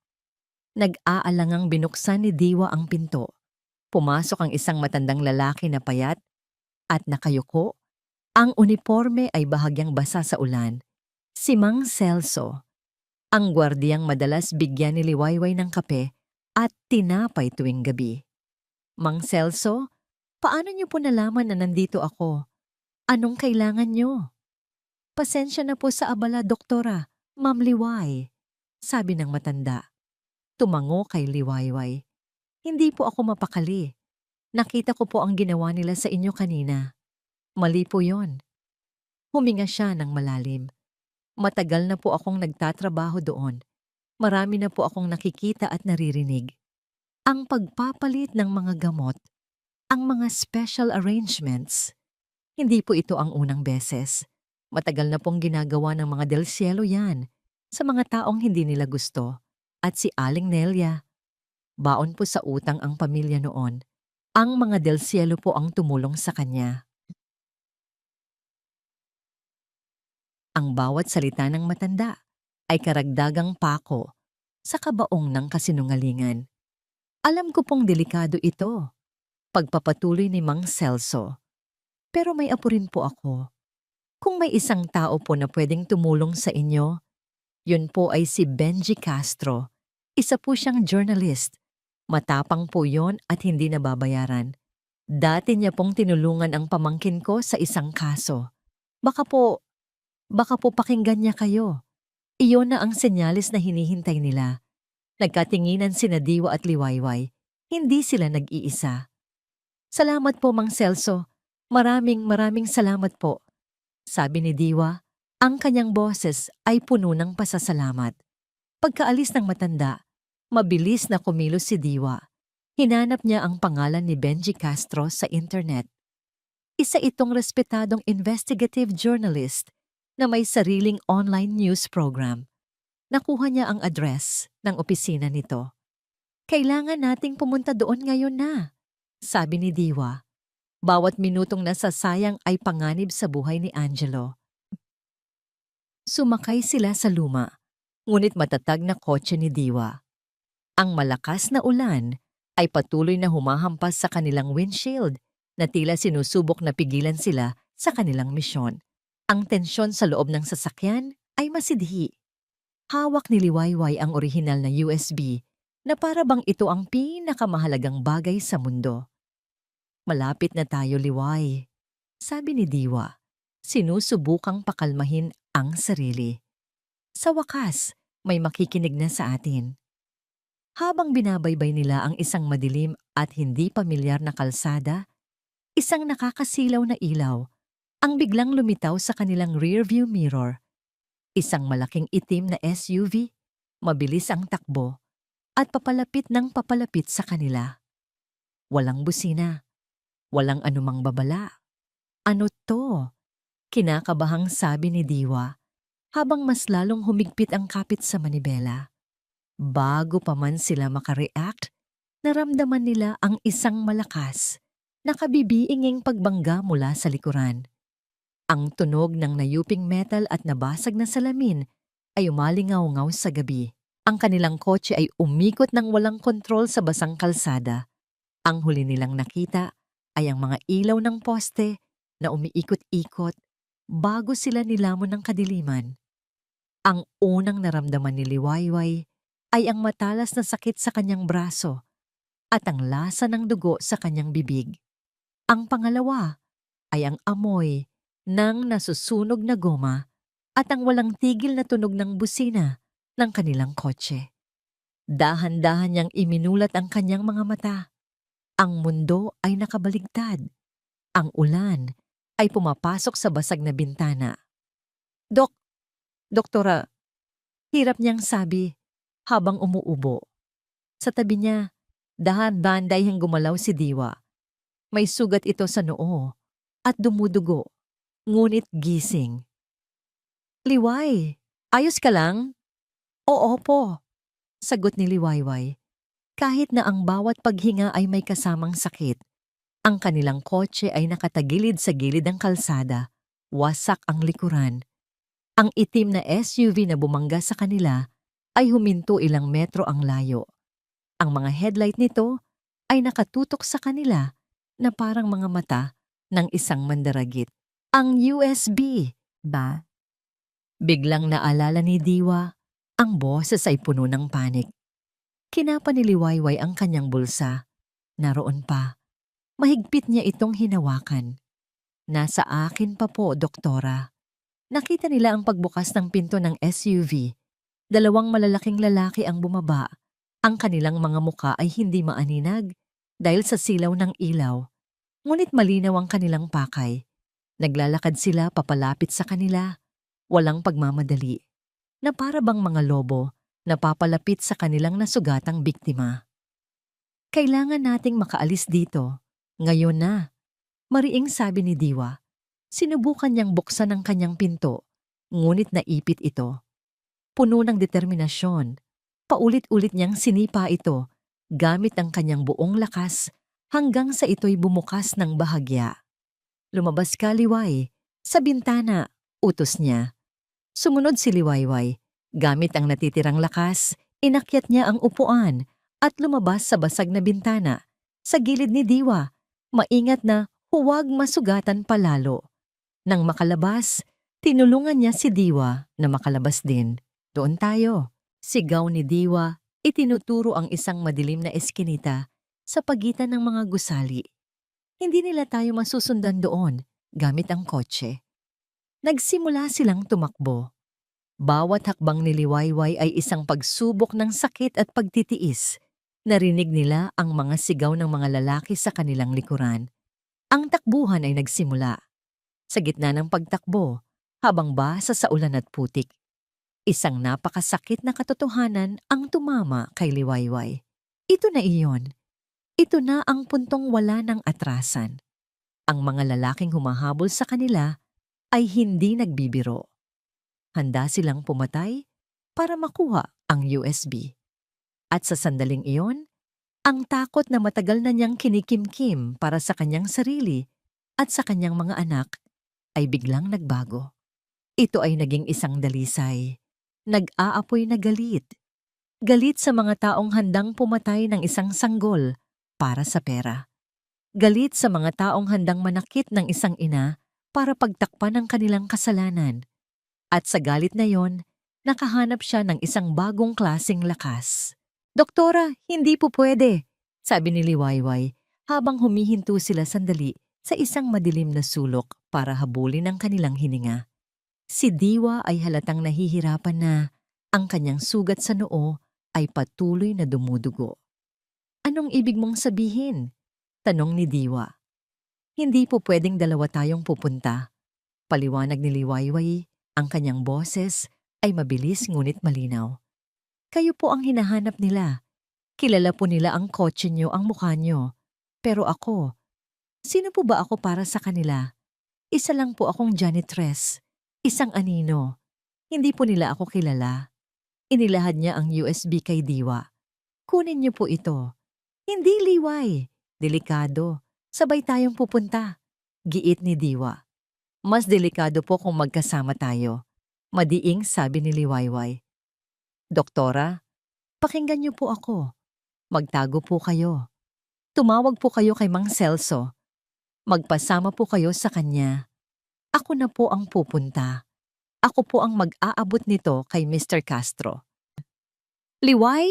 Nag-aalangang binuksan ni Diwa ang pinto. Pumasok ang isang matandang lalaki na payat at nakayuko. Ang uniforme ay bahagyang basa sa ulan. Si Mang Celso, ang gwardiyang madalas bigyan ni Liwayway ng kape at tinapay tuwing gabi. Mang Celso, paano niyo po nalaman na nandito ako? Anong kailangan niyo? Pasensya na po sa abala, Doktora, Ma'am Liway, sabi ng matanda. Tumango kay Liwayway. Hindi po ako mapakali. Nakita ko po ang ginawa nila sa inyo kanina. Mali po yon. Huminga siya ng malalim. Matagal na po akong nagtatrabaho doon. Marami na po akong nakikita at naririnig. Ang pagpapalit ng mga gamot, ang mga special arrangements, hindi po ito ang unang beses. Matagal na pong ginagawa ng mga Del Cielo yan sa mga taong hindi nila gusto. at si Aling Nelia. Baon po sa utang ang pamilya noon. Ang mga Del Cielo po ang tumulong sa kanya. Ang bawat salita ng matanda ay karagdagang pako sa kabaong ng kasinungalingan. Alam ko pong delikado ito, pagpapatuloy ni Mang Celso. Pero may apo rin po ako. Kung may isang tao po na pwedeng tumulong sa inyo, yun po ay si Benji Castro. Isa po siyang journalist. Matapang po yon at hindi nababayaran. Dati niya pong tinulungan ang pamangkin ko sa isang kaso. Baka po pakinggan niya kayo. Iyon na ang senyales na hinihintay nila. Nagkatinginan sina Diwa at Liwayway. Hindi sila nag-iisa. Salamat po, Mang Celso. Maraming salamat po. Sabi ni Diwa, ang kanyang boses ay puno ng pasasalamat. Pagkaalis ng matanda, mabilis na kumilos si Diwa. Hinanap niya ang pangalan ni Benji Castro sa internet. Isa itong respetadong investigative journalist na may sariling online news program. Nakuha niya ang address ng opisina nito. Kailangan nating pumunta doon ngayon na, sabi ni Diwa. Bawat minutong nasasayang ay panganib sa buhay ni Angelo. Sumakay sila sa luma, ngunit matatag na kotse ni Diwa. Ang malakas na ulan ay patuloy na humahampas sa kanilang windshield na tila sinusubok na pigilan sila sa kanilang misyon. Ang tensyon sa loob ng sasakyan ay masidhi. Hawak ni Liwayway ang orihinal na USB na para bang ito ang pinakamahalagang bagay sa mundo. Malapit na tayo, Liway, sabi ni Diwa. Sinusubukang pakalmahin ang sarili. Sa wakas, may makikinig na sa atin. Habang binabaybay nila ang isang madilim at hindi pamilyar na kalsada, isang nakakasilaw na ilaw ang biglang lumitaw sa kanilang rearview mirror. Isang malaking itim na SUV, mabilis ang takbo, at papalapit ng papalapit sa kanila. Walang busina, walang anumang babala. Ano to? Kinakabahang sabi ni Diwa, habang mas lalong humigpit ang kapit sa manibela. Bago pa man sila makareact, naramdaman nila ang isang malakas, nakabibiinging pagbangga mula sa likuran. Ang tunog ng nayuping metal at nabasag na salamin ay umalingaw-ngaw sa gabi. Ang kanilang kotse ay umikot ng walang kontrol sa basang kalsada. Ang huli nilang nakita ay ang mga ilaw ng poste na umiikot-ikot bago sila nilamon ng kadiliman. Ang unang naramdaman ni Liwayway ay ang matalas na sakit sa kanyang braso at ang lasa ng dugo sa kanyang bibig. Ang pangalawa ay ang amoy ng nasusunog na goma at ang walang tigil na tunog ng busina ng kanilang kotse. Dahan-dahan niyang iminulat ang kanyang mga mata. Ang mundo ay nakabaligtad. Ang ulan ay pumapasok sa basag na bintana. Doktora, hirap niyang sabi habang umuubo. Sa tabi niya, dahan-dahan gumalaw si Diwa. May sugat ito sa noo at dumudugo. Ngunit gising. Liway, ayos ka lang? Oo po, sagot ni Liwayway. Kahit na ang bawat paghinga ay may kasamang sakit, ang kanilang kotse ay nakatagilid sa gilid ng kalsada. Wasak ang likuran. Ang itim na SUV na bumangga sa kanila ay huminto ilang metro ang layo. Ang mga headlight nito ay nakatutok sa kanila na parang mga mata ng isang mandaragit. Ang USB, ba? Biglang naalala ni Diwa, ang boses ay puno ng panik. Kinapa ni Liwayway ang kanyang bulsa. Naroon pa. Mahigpit niya itong hinawakan. Nasa akin pa po, doktora. Nakita nila ang pagbukas ng pinto ng SUV. Dalawang malalaking lalaki ang bumaba. Ang kanilang mga muka ay hindi maaninag dahil sa silaw ng ilaw. Ngunit malinaw ang kanilang pakay. Naglalakad sila papalapit sa kanila, walang pagmamadali, na para bang mga lobo na papalapit sa kanilang nasugatang biktima. Kailangan nating makaalis dito, ngayon na, mariing sabi ni Diwa. Sinubukan niyang buksan ang kanyang pinto, ngunit naipit ito. Puno ng determinasyon, Paulit-ulit niyang sinipa ito gamit ang kanyang buong lakas hanggang sa ito'y bumukas ng bahagya. Lumabas ka, Liway. Sa bintana, utos niya. Sumunod si Liwayway. Gamit ang natitirang lakas, inakyat niya ang upuan at lumabas sa basag na bintana. Sa gilid ni Diwa, maingat na huwag masugatan palalo. Nang makalabas, tinulungan niya si Diwa na makalabas din. Doon tayo. Sigaw ni Diwa, itinuturo ang isang madilim na eskinita sa pagitan ng mga gusali. Hindi nila tayo masusundan doon gamit ang kotse. Nagsimula silang tumakbo. Bawat hakbang ni Liwayway ay isang pagsubok ng sakit at pagtitiis. Narinig nila ang mga sigaw ng mga lalaki sa kanilang likuran. Ang takbuhan ay nagsimula. Sa gitna ng pagtakbo, habang basa sa ulan at putik, isang napakasakit na katotohanan ang tumama kay Liwayway. Ito na iyon. Ito na ang puntong wala ng atrasan. Ang mga lalaking humahabol sa kanila ay hindi nagbibiro. Handa silang pumatay para makuha ang USB. At sa sandaling iyon, ang takot na matagal na niyang kinikimkim para sa kanyang sarili at sa kanyang mga anak ay biglang nagbago. Ito ay naging isang dalisay. Nag-aapoy na galit. Galit sa mga taong handang pumatay ng isang sanggol para sa pera. Galit sa mga taong handang manakit ng isang ina para pagtakpan ang kanilang kasalanan. At sa galit na yon, nakahanap siya ng isang bagong klaseng lakas. Doktora, hindi po pwede, sabi ni Liwayway habang humihinto sila sandali sa isang madilim na sulok para habulin ang kanilang hininga. Si Diwa ay halatang nahihirapan na ang kanyang sugat sa noo ay patuloy na dumudugo. Anong ibig mong sabihin? Tanong ni Diwa. Hindi po pwedeng dalawa tayong pupunta. Paliwanag ni Liwayway, ang kanyang boses ay mabilis ngunit malinaw. Kayo po ang hinahanap nila. Kilala po nila ang kotse niyo, ang mukha niyo. Pero ako, sino po ba ako para sa kanila? Isa lang po akong janitress, isang anino. Hindi po nila ako kilala. Inilahad niya ang USB kay Diwa. Kunin niyo po ito. Hindi, Liway. Delikado. Sabay tayong pupunta. Giit ni Diwa. Mas delikado po kung magkasama tayo. Madiing sabi ni Liwayway. Doktora, pakinggan niyo po ako. Magtago po kayo. Tumawag po kayo kay Mang Celso. Magpasama po kayo sa kanya. Ako na po ang pupunta. Ako po ang mag-aabot nito kay Mr. Castro. Liway,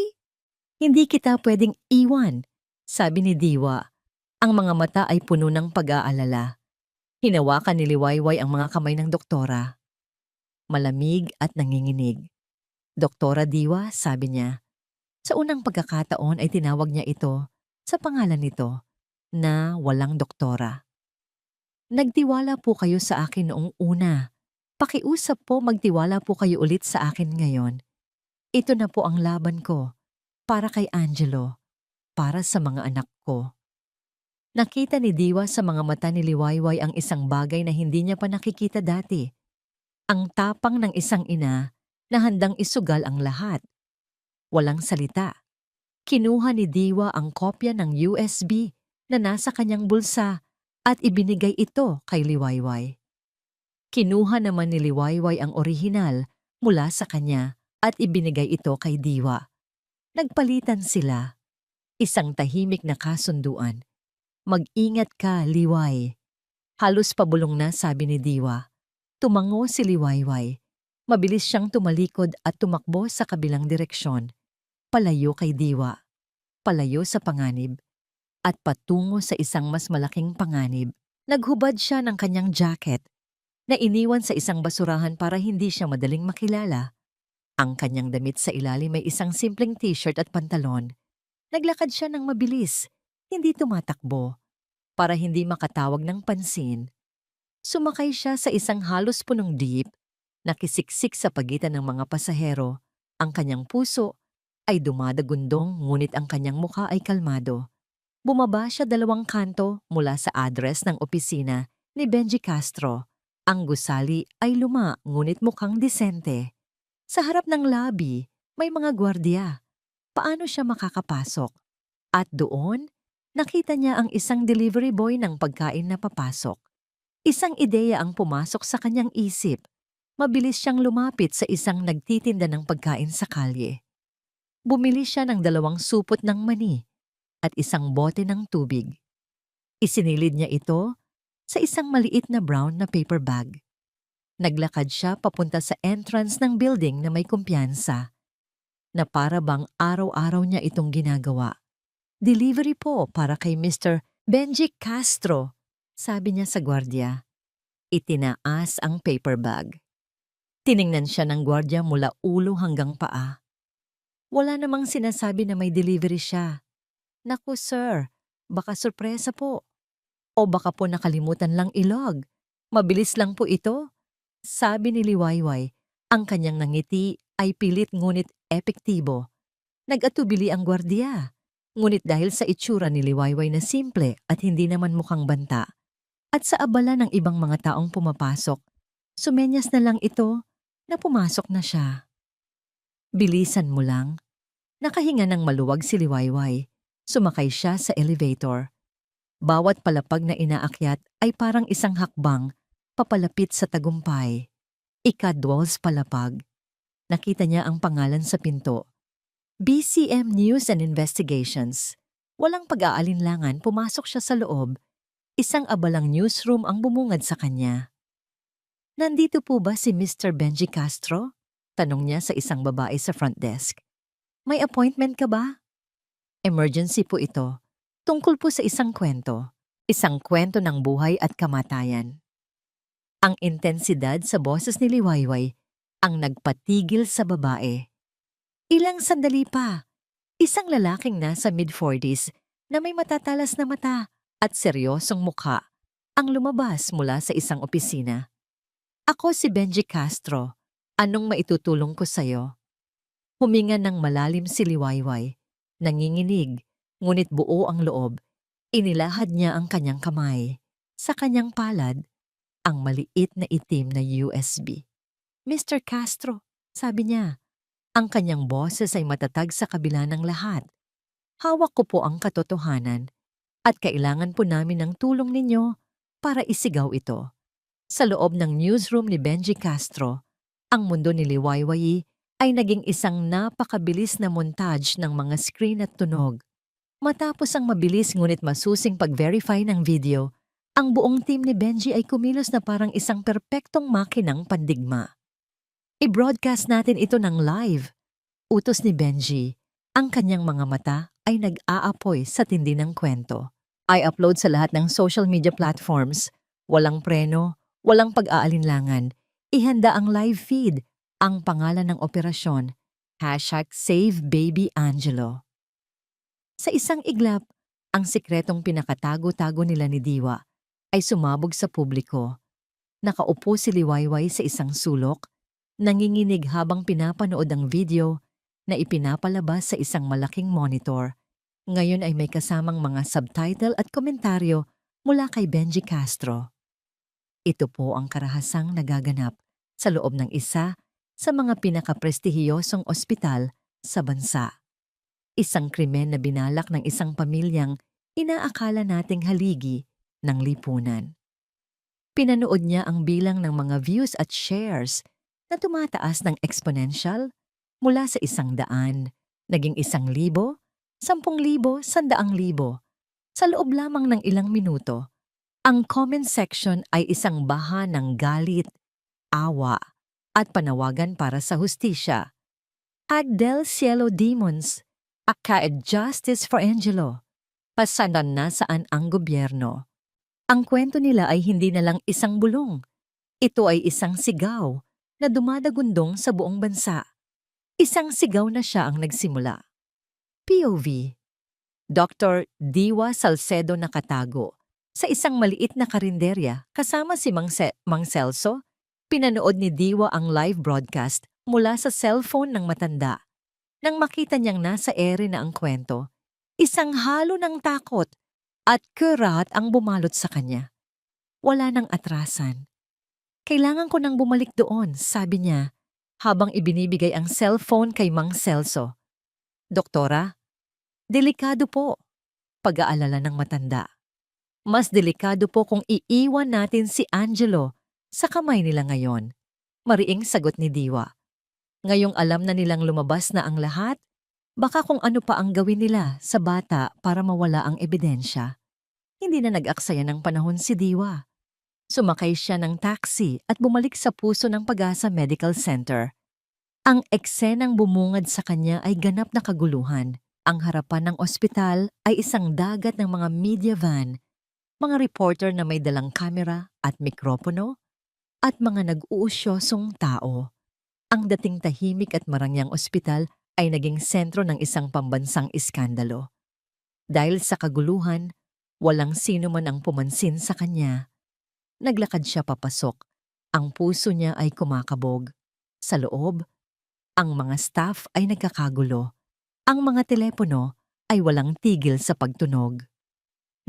hindi kita pwedeng iwan, sabi ni Diwa. Ang mga mata ay puno ng pag-aalala. Hinawakan ni Liwayway ang mga kamay ng doktora. Malamig at nanginginig. Doktora Diwa, sabi niya. Sa unang pagkakataon ay tinawag niya ito sa pangalan nito na walang doktora. Nagtiwala po kayo sa akin noong una. Pakiusap po magtiwala po kayo ulit sa akin ngayon. Ito na po ang laban ko para kay Angelo, para sa mga anak ko. Nakita ni Diwa sa mga mata ni Liwayway ang isang bagay na hindi niya pa nakikita dati. Ang tapang ng isang ina na handang isugal ang lahat. Walang salita. Kinuha ni Diwa ang kopya ng USB na nasa kanyang bulsa at ibinigay ito kay Liwayway. Kinuha naman ni Liwayway ang orihinal mula sa kanya at ibinigay ito kay Diwa. Nagpalitan sila. Isang tahimik na kasunduan. Mag-ingat ka, Liway. Halos pabulong na sabi ni Diwa. Tumango si Liwayway. Mabilis siyang tumalikod at tumakbo sa kabilang direksyon. Palayo kay Diwa. Palayo sa panganib. At patungo sa isang mas malaking panganib. Naghubad siya ng kanyang jacket na iniwan sa isang basurahan para hindi siya madaling makilala. Ang kanyang damit sa ilalim ay isang simpleng t-shirt at pantalon. Naglakad siya ng mabilis, hindi tumatakbo, para hindi makatawag ng pansin. Sumakay siya sa isang halos punong jeep, nakisiksik sa pagitan ng mga pasahero. Ang kanyang puso ay dumadagundong ngunit ang kanyang mukha ay kalmado. Bumaba siya 2 kanto mula sa address ng opisina ni Benji Castro. Ang gusali ay luma ngunit mukhang disente. Sa harap ng lobby, may mga gwardiya. paano siya makakapasok. At doon, nakita niya ang isang delivery boy ng pagkain na papasok. Isang ideya ang pumasok sa kanyang isip. Mabilis siyang lumapit sa isang nagtitinda ng pagkain sa kalye. Bumili siya ng 2 supot ng mani at isang bote ng tubig. Isinilid niya ito sa isang maliit na brown na paper bag. Naglakad siya papunta sa entrance ng building na may kumpiyansa, na para bang araw-araw niya itong ginagawa. Delivery po para kay Mr. Benji Castro, sabi niya sa gwardiya. Itinaas ang paper bag. Tiningnan siya ng gwardiya mula ulo hanggang paa. Wala namang sinasabi na may delivery siya. Naku sir, baka sorpresa po. O baka po nakalimutan lang ilog. Mabilis lang po ito. Sabi ni Liwayway, ang kanyang nangiti ay pilit ngunit epektibo. Nag-atubili ang gwardiya. Ngunit dahil sa itsura ni Liwayway na simple at hindi naman mukhang banta, at sa abala ng ibang mga taong pumapasok, sumenyas na lang ito na pumasok na siya. Bilisan mo lang. Nakahinga ng maluwag si Liwayway. Sumakay siya sa elevator. Bawat palapag na inaakyat ay parang isang hakbang papalapit sa tagumpay. Ika-12 palapag. Nakita niya ang pangalan sa pinto. BCM News and Investigations. Walang pag-aalinlangan, pumasok siya sa loob. Isang abalang newsroom ang bumungad sa kanya. Nandito po ba si Mr. Benji Castro? Tanong niya sa isang babae sa front desk. May appointment ka ba? Emergency po ito. Tungkol po sa isang kwento. Isang kwento ng buhay at kamatayan. Ang intensidad sa boses ni Liwayway ang nagpatigil sa babae. Ilang sandali pa, isang lalaking nasa mid-40s na may matatalas na mata at seryosong mukha ang lumabas mula sa isang opisina. Ako si Benji Castro. Anong maitutulong ko sa'yo? Huminga ng malalim si Liwayway. Nanginginig, ngunit buo ang loob. Inilahad niya ang kanyang kamay. Sa kanyang palad, ang maliit na itim na USB. Mr. Castro, sabi niya. Ang kanyang boses ay matatag sa kabila ng lahat. Hawak ko po ang katotohanan at kailangan po namin ng tulong ninyo para isigaw ito. Sa loob ng newsroom ni Benji Castro, ang mundo ni Liwayway ay naging isang napakabilis na montage ng mga screen at tunog. Matapos ang mabilis ngunit masusing pag-verify ng video, ang buong team ni Benji ay kumilos na parang isang perpektong makinang pandigma. I-broadcast natin ito ng live. Utos ni Benji, ang kanyang mga mata ay nag-aapoy sa tindi ng kwento. I-upload sa lahat ng social media platforms. Walang preno, walang pag-aalinlangan. Ihanda ang live feed. Ang pangalan ng operasyon, #SaveBabyAngelo. Sa isang iglap, ang sikretong pinakatago-tago nila ni Diwa ay sumabog sa publiko. Nakaupo si Liwayway sa isang sulok, nanginginig habang pinapanood ang video na ipinapalabas sa isang malaking monitor. Ngayon ay may kasamang mga subtitle at komentaryo mula kay Benji Castro. Ito po ang karahasang nagaganap sa loob ng isa sa mga pinakaprestihiyosong ospital sa bansa. Isang krimen na binalak ng isang pamilyang inaakala nating haligi ng lipunan. Pinanood niya ang bilang ng mga views at shares na tumataas ng exponential mula sa 100, naging 1,000, 10,000, 100,000. Sa loob lamang ng ilang minuto, ang comment section ay isang baha ng galit, awa, at panawagan para sa hustisya. Agdel Cielo Demons, Akaed Justice for Angelo. Pasandan na saan ang gobyerno. Ang kwento nila ay hindi na lang isang bulong. Ito ay isang sigaw na dumadagundong sa buong bansa. Isang sigaw na siya ang nagsimula. POV. Dr. Diwa Salcedo nakatago sa isang maliit na karinderya kasama si Mang Celso. Pinanood ni Diwa ang live broadcast mula sa cellphone ng matanda. Nang makita niyang nasa ere na ang kwento, isang halo ng takot at kurat ang bumalot sa kanya. Wala nang atrasan. Kailangan ko nang bumalik doon, sabi niya, habang ibinibigay ang cellphone kay Mang Celso. Doktora, delikado po. Pag-aalala ng matanda. Mas delikado po kung iiwan natin si Angelo sa kamay nila ngayon. Mariing sagot ni Diwa. Ngayong alam na nilang lumabas na ang lahat, baka kung ano pa ang gawin nila sa bata para mawala ang ebidensya. Hindi na nag-aksaya ng panahon si Diwa. Sumakay siya ng taxi at bumalik sa Puso ng Pag-asa Medical Center. Ang eksenang bumungad sa kanya ay ganap na kaguluhan. Ang harapan ng ospital ay isang dagat ng mga media van, mga reporter na may dalang kamera at mikropono, at mga nag-uusyosong tao. Ang dating tahimik at marangyang ospital ay naging sentro ng isang pambansang iskandalo. Dahil sa kaguluhan, walang sino man ang pumansin sa kanya. Naglakad siya papasok. Ang puso niya ay kumakabog. Sa loob, ang mga staff ay nagkakagulo. Ang mga telepono ay walang tigil sa pagtunog.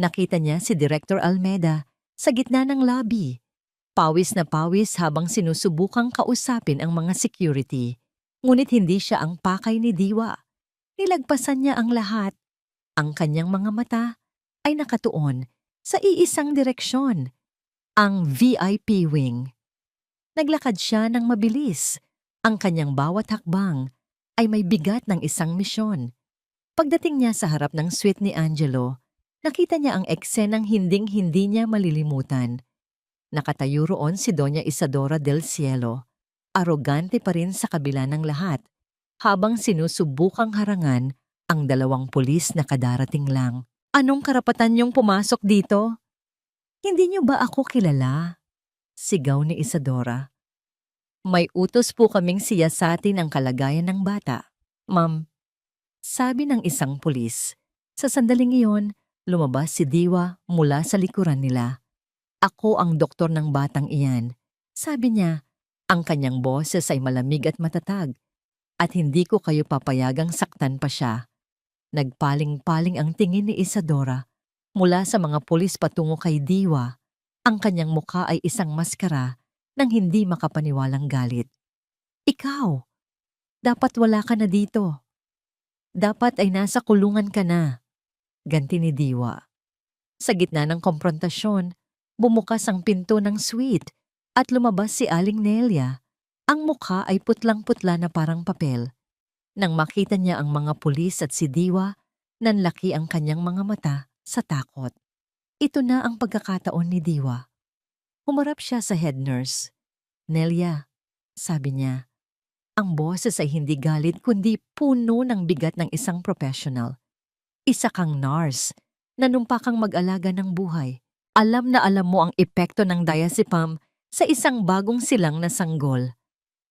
Nakita niya si Director Almeda sa gitna ng lobby. Pawis na pawis habang sinusubukang kausapin ang mga security. Ngunit hindi siya ang pakay ni Diwa. Nilagpasan niya ang lahat. Ang kanyang mga mata ay nakatuon sa iisang direksyon, ang VIP wing. Naglakad siya ng mabilis. Ang kanyang bawat hakbang ay may bigat ng isang misyon. Pagdating niya sa harap ng suite ni Angelo, nakita niya ang eksenang hinding-hindi niya malilimutan. Nakatayo roon si Doña Isadora del Cielo, arogante pa rin sa kabila ng lahat, habang sinusubukang harangan ang dalawang pulis na kadarating lang. Anong karapatan niyong pumasok dito? Hindi niyo ba ako kilala? Sigaw ni Isadora. May utos po kaming siyasatin ang kalagayan ng bata. Ma'am, sabi ng isang pulis. Sa sandaling iyon, lumabas si Diwa mula sa likuran nila. Ako ang doktor ng batang iyan. Sabi niya, ang kanyang boses ay malamig at matatag. At hindi ko kayo papayagang saktan pa siya. Nagpaling-paling ang tingin ni Isadora mula sa mga pulis patungo kay Diwa. Ang kanyang mukha ay isang maskara ng hindi makapaniwalang galit. Ikaw, dapat wala ka na dito. Dapat ay nasa kulungan ka na. Ganti ni Diwa. Sa gitna ng komprontasyon, bumukas ang pinto ng suite at lumabas si Aling Nelia. Ang mukha ay putlang-putla na parang papel. Nang makita niya ang mga pulis at si Diwa, nanlaki ang kanyang mga mata sa takot. Ito na ang pagkakataon ni Diwa. Humarap siya sa head nurse. Nelia, sabi niya, ang boses ay hindi galit kundi puno ng bigat ng isang professional. Isa kang nurse, nanumpa kang mag-alaga ng buhay. Alam na alam mo ang epekto ng diazepam sa isang bagong silang na sanggol.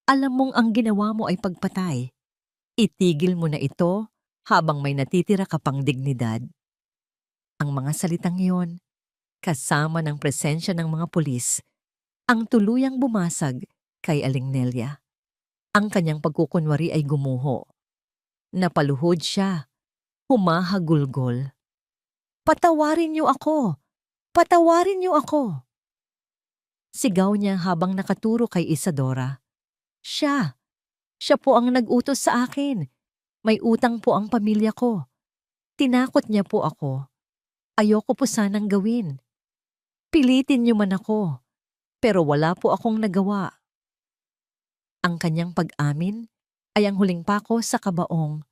Alam mong ang ginawa mo ay pagpatay. Itigil mo na ito habang may natitira ka pang dignidad. Ang mga salitang iyon, kasama ng presensya ng mga pulis, ang tuluyang bumasag kay Aling Nelia. Ang kanyang pagkukunwari ay gumuho. Napaluhod siya, humahagulgol. Patawarin niyo ako! Patawarin niyo ako! Sigaw niya habang nakaturo kay Isadora. Siya po ang nag-utos sa akin. May utang po ang pamilya ko. Tinakot niya po ako. Ayoko po sanang gawin. Pilitin niyo man ako, pero wala po akong nagawa. Ang kanyang pag-amin ay ang huling pako sa kabaong.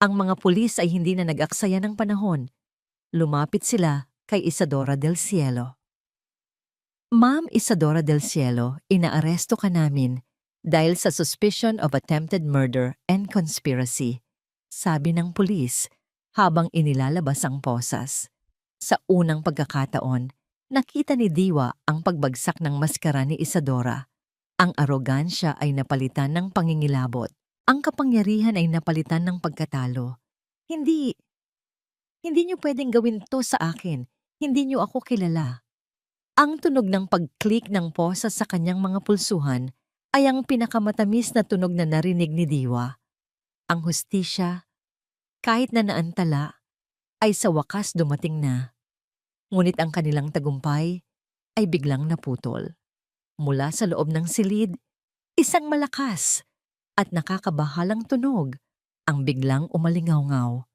Ang mga pulis ay hindi na nag-aksaya ng panahon. Lumapit sila kay Isadora del Cielo. Ma'am Isadora del Cielo, inaaresto ka namin dahil sa suspicion of attempted murder and conspiracy, sabi ng pulis habang inilalabas ang posas. Sa unang pagkakataon, nakita ni Diwa ang pagbagsak ng maskara ni Isadora. Ang arogansya ay napalitan ng pangingilabot. Ang kapangyarihan ay napalitan ng pagkatalo. Hindi niyo pwedeng gawin to sa akin. Hindi niyo ako kilala. Ang tunog ng pag-click ng posas sa kanyang mga pulsuhan ay ang pinakamatamis na tunog na narinig ni Diwa. Ang hustisya, kahit na naantala, ay sa wakas dumating na. Ngunit ang kanilang tagumpay ay biglang naputol. Mula sa loob ng silid, isang malakas at nakakabahalang tunog ang biglang umalingaw-ngaw.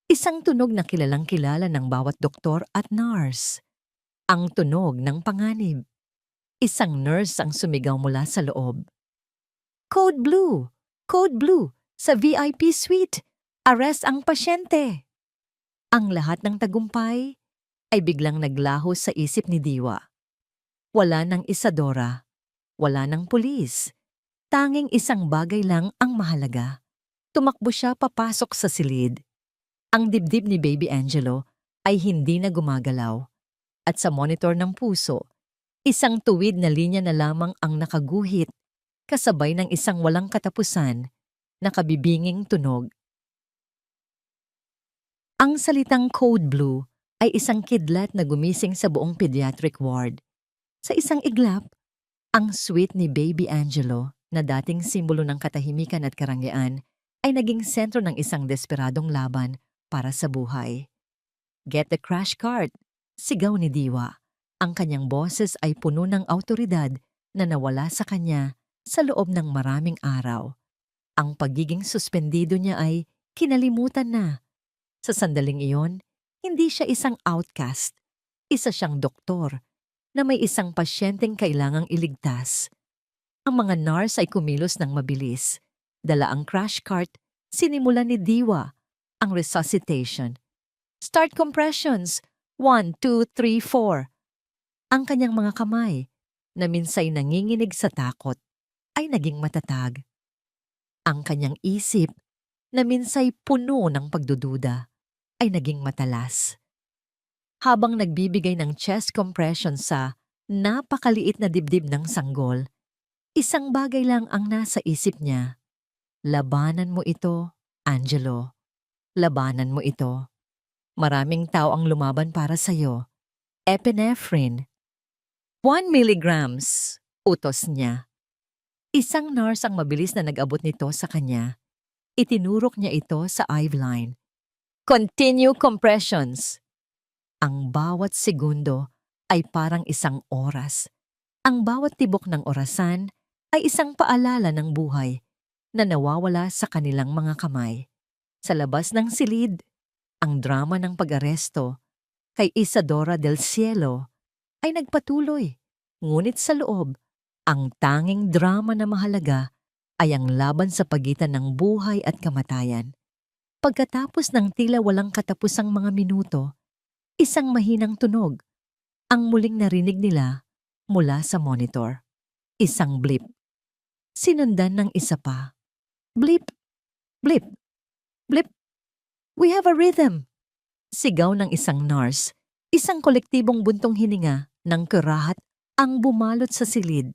Isang tunog na kilalang-kilala ng bawat doktor at nurse. Ang tunog ng panganib. Isang nurse ang sumigaw mula sa loob. Code Blue! Code Blue! Sa VIP suite! Arrest ang pasyente! Ang lahat ng tagumpay ay biglang naglaho sa isip ni Diwa. Wala ng Isadora. Wala ng pulis. Tanging isang bagay lang ang mahalaga. Tumakbo siya papasok sa silid. Ang dibdib ni Baby Angelo ay hindi na gumagalaw. At sa monitor ng puso, isang tuwid na linya na lamang ang nakaguhit, kasabay ng isang walang katapusan, nakabibinging tunog. Ang salitang Code Blue ay isang kidlat na gumising sa buong pediatric ward. Sa isang iglap, ang sweet ni Baby Angelo, na dating simbolo ng katahimikan at karangyaan, ay naging sentro ng isang desperadong laban para sa buhay. Get the crash cart! Sigaw ni Diwa. Ang kanyang boses ay puno ng awtoridad na nawala sa kanya sa loob ng maraming araw. Ang pagiging suspendido niya ay kinalimutan na. Sa sandaling iyon, hindi siya isang outcast. Isa siyang doktor na may isang pasyenteng kailangang iligtas. Ang mga nurse ay kumilos ng mabilis. Dala ang crash cart, sinimulan ni Diwa ang resuscitation. Start compressions! 1, 2, 3, 4. Ang kanyang mga kamay, na minsay nanginginig sa takot, ay naging matatag. Ang kanyang isip, na minsay puno ng pagdududa, ay naging matalas. Habang nagbibigay ng chest compression sa napakaliit na dibdib ng sanggol, isang bagay lang ang nasa isip niya. Labanan mo ito, Angelo. Labanan mo ito. Maraming tao ang lumaban para sa'yo. Epinephrine. 1 milligrams, utos niya. Isang nurse ang mabilis na nag-abot nito sa kanya. Itinurok niya ito sa IV line. Continue compressions. Ang bawat segundo ay parang isang oras. Ang bawat tibok ng orasan ay isang paalala ng buhay na nawawala sa kanilang mga kamay. Sa labas ng silid, ang drama ng pag-aresto kay Isadora del Cielo ay nagpatuloy. Ngunit sa loob, ang tanging drama na mahalaga ay ang laban sa pagitan ng buhay at kamatayan. Pagkatapos ng tila walang katapusang mga minuto, isang mahinang tunog ang muling narinig nila mula sa monitor. Isang blip. Sinundan ng isa pa. Blip! Blip! Blip! We have a rhythm! Sigaw ng isang nurse, isang kolektibong buntong hininga ng karahat ang bumalot sa silid.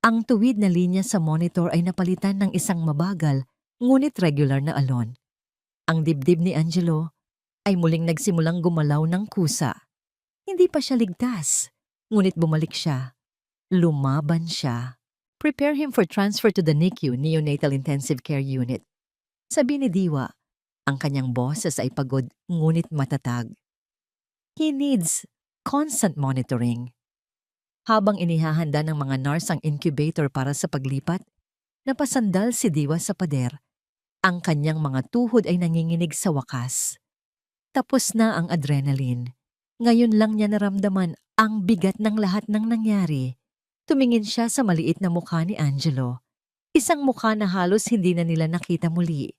Ang tuwid na linya sa monitor ay napalitan ng isang mabagal ngunit regular na alon. Ang dibdib ni Angelo ay muling nagsimulang gumalaw ng kusa. Hindi pa siya ligtas, ngunit bumalik siya. Lumaban siya. Prepare him for transfer to the NICU, Neonatal Intensive Care Unit. Sabi ni Diwa, ang kanyang boses ay pagod ngunit matatag. He needs constant monitoring. Habang inihahanda ng mga nurse ang incubator para sa paglipat, napasandal si Diwa sa pader. Ang kanyang mga tuhod ay nanginginig sa wakas. Tapos na ang adrenaline. Ngayon lang niya naramdaman ang bigat ng lahat ng nangyari. Tumingin siya sa maliit na mukha ni Angelo. Isang mukha na halos hindi na nila nakita muli.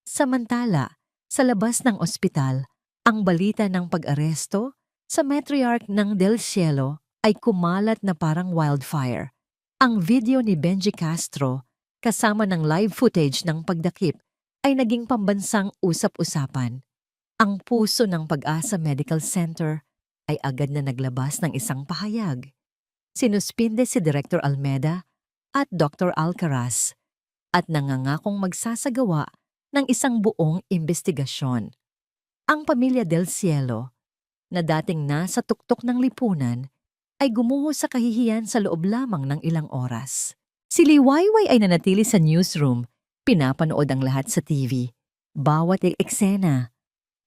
Samantala, sa labas ng ospital, ang balita ng pag-aresto sa matriarch ng Del Cielo ay kumalat na parang wildfire. Ang video ni Benji Castro, kasama ng live footage ng pagdakip, ay naging pambansang usap-usapan. Ang puso ng Pag-asa Medical Center ay agad na naglabas ng isang pahayag. Sinuspinde si Director Almeda at Dr. Alcaraz at nangangakong magsasagawa ng isang buong investigasyon. Ang pamilya Del Cielo, na dating nasa tuktok ng lipunan, ay gumuho sa kahihiyan sa loob lamang ng ilang oras. Si Liwayway ay nanatili sa newsroom, pinapanood ang lahat sa TV. Bawat eksena,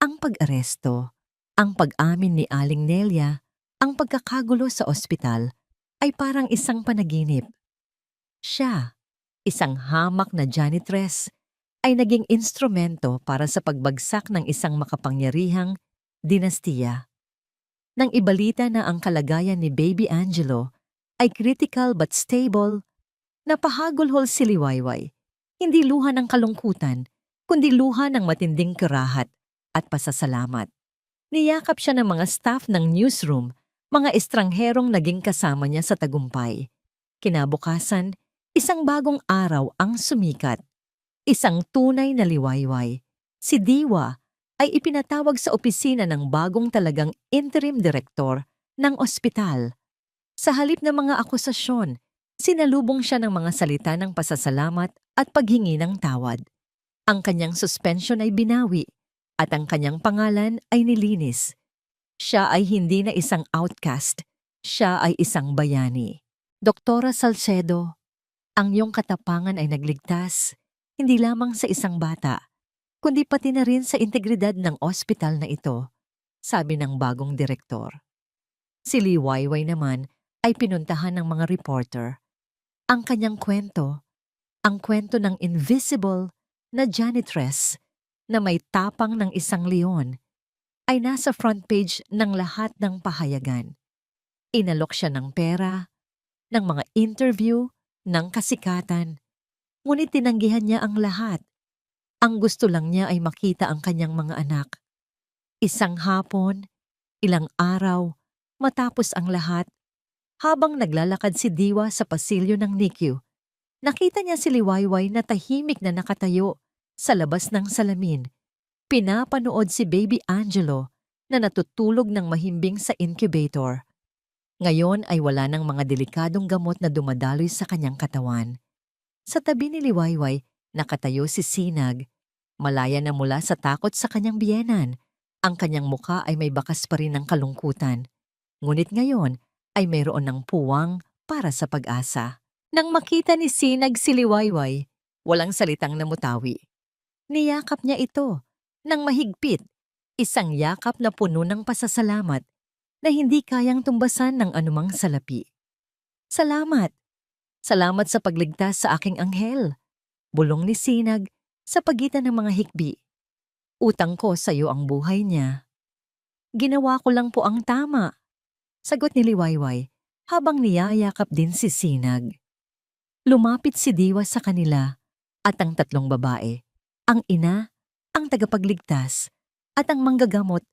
ang pag-aresto, ang pag-amin ni Aling Nelia, ang pagkakagulo sa ospital, ay parang isang panaginip. Siya, isang hamak na janitress, ay naging instrumento para sa pagbagsak ng isang makapangyarihang dinastiya. Nang ibalita na ang kalagayan ni Baby Angelo ay critical but stable, napahagulhol si Liwayway. Hindi luha ng kalungkutan, kundi luha ng matinding karahat at pasasalamat. Niyakap siya ng mga staff ng newsroom, mga estrangherong naging kasama niya sa tagumpay. Kinabukasan, isang bagong araw ang sumikat. Isang tunay na liwayway. Si Diwa ay ipinatawag sa opisina ng bagong talagang interim director ng ospital. Sa halip ng mga akusasyon, sinalubong siya ng mga salita ng pasasalamat at paghingi ng tawad. Ang kanyang suspension ay binawi at ang kanyang pangalan ay nilinis. Siya ay hindi na isang outcast, siya ay isang bayani. Doktora Salcedo, ang iyong katapangan ay nagligtas, hindi lamang sa isang bata, kundi pati na rin sa integridad ng ospital na ito, sabi ng bagong direktor. Si Liwayway naman ay pinuntahan ng mga reporter. Ang kanyang kwento, ang kwento ng invisible na janitress na may tapang ng isang leon, ay nasa front page ng lahat ng pahayagan. Inalok siya ng pera, ng mga interview, ng kasikatan. Ngunit tinanggihan niya ang lahat. Ang gusto lang niya ay makita ang kanyang mga anak. Isang hapon, ilang araw, matapos ang lahat, habang naglalakad si Diwa sa pasilyo ng NICU, nakita niya si Liwayway na tahimik na nakatayo sa labas ng salamin. Pinapanood si Baby Angelo na natutulog ng mahimbing sa incubator. Ngayon ay wala ng mga delikadong gamot na dumadaloy sa kanyang katawan. Sa tabi ni Liwayway, nakatayo si Sinag. Malaya na mula sa takot sa kanyang biyenan. Ang kanyang muka ay may bakas pa rin ng kalungkutan. Ngunit ngayon ay mayroon ng puwang para sa pag-asa. Nang makita ni Sinag si Liwayway, walang salitang namutawi. Niyakap niya ito nang mahigpit, isang yakap na puno ng pasasalamat na hindi kayang tumbasan ng anumang salapi. Salamat! Salamat sa pagligtas sa aking anghel, bulong ni Sinag sa pagitan ng mga hikbi. Utang ko sa iyo ang buhay niya. Ginawa ko lang po ang tama, sagot ni Liwayway habang niyayakap din si Sinag. Lumapit si Diwa sa kanila at ang tatlong babae, ang ina, ang tagapagligtas, at ang manggagamot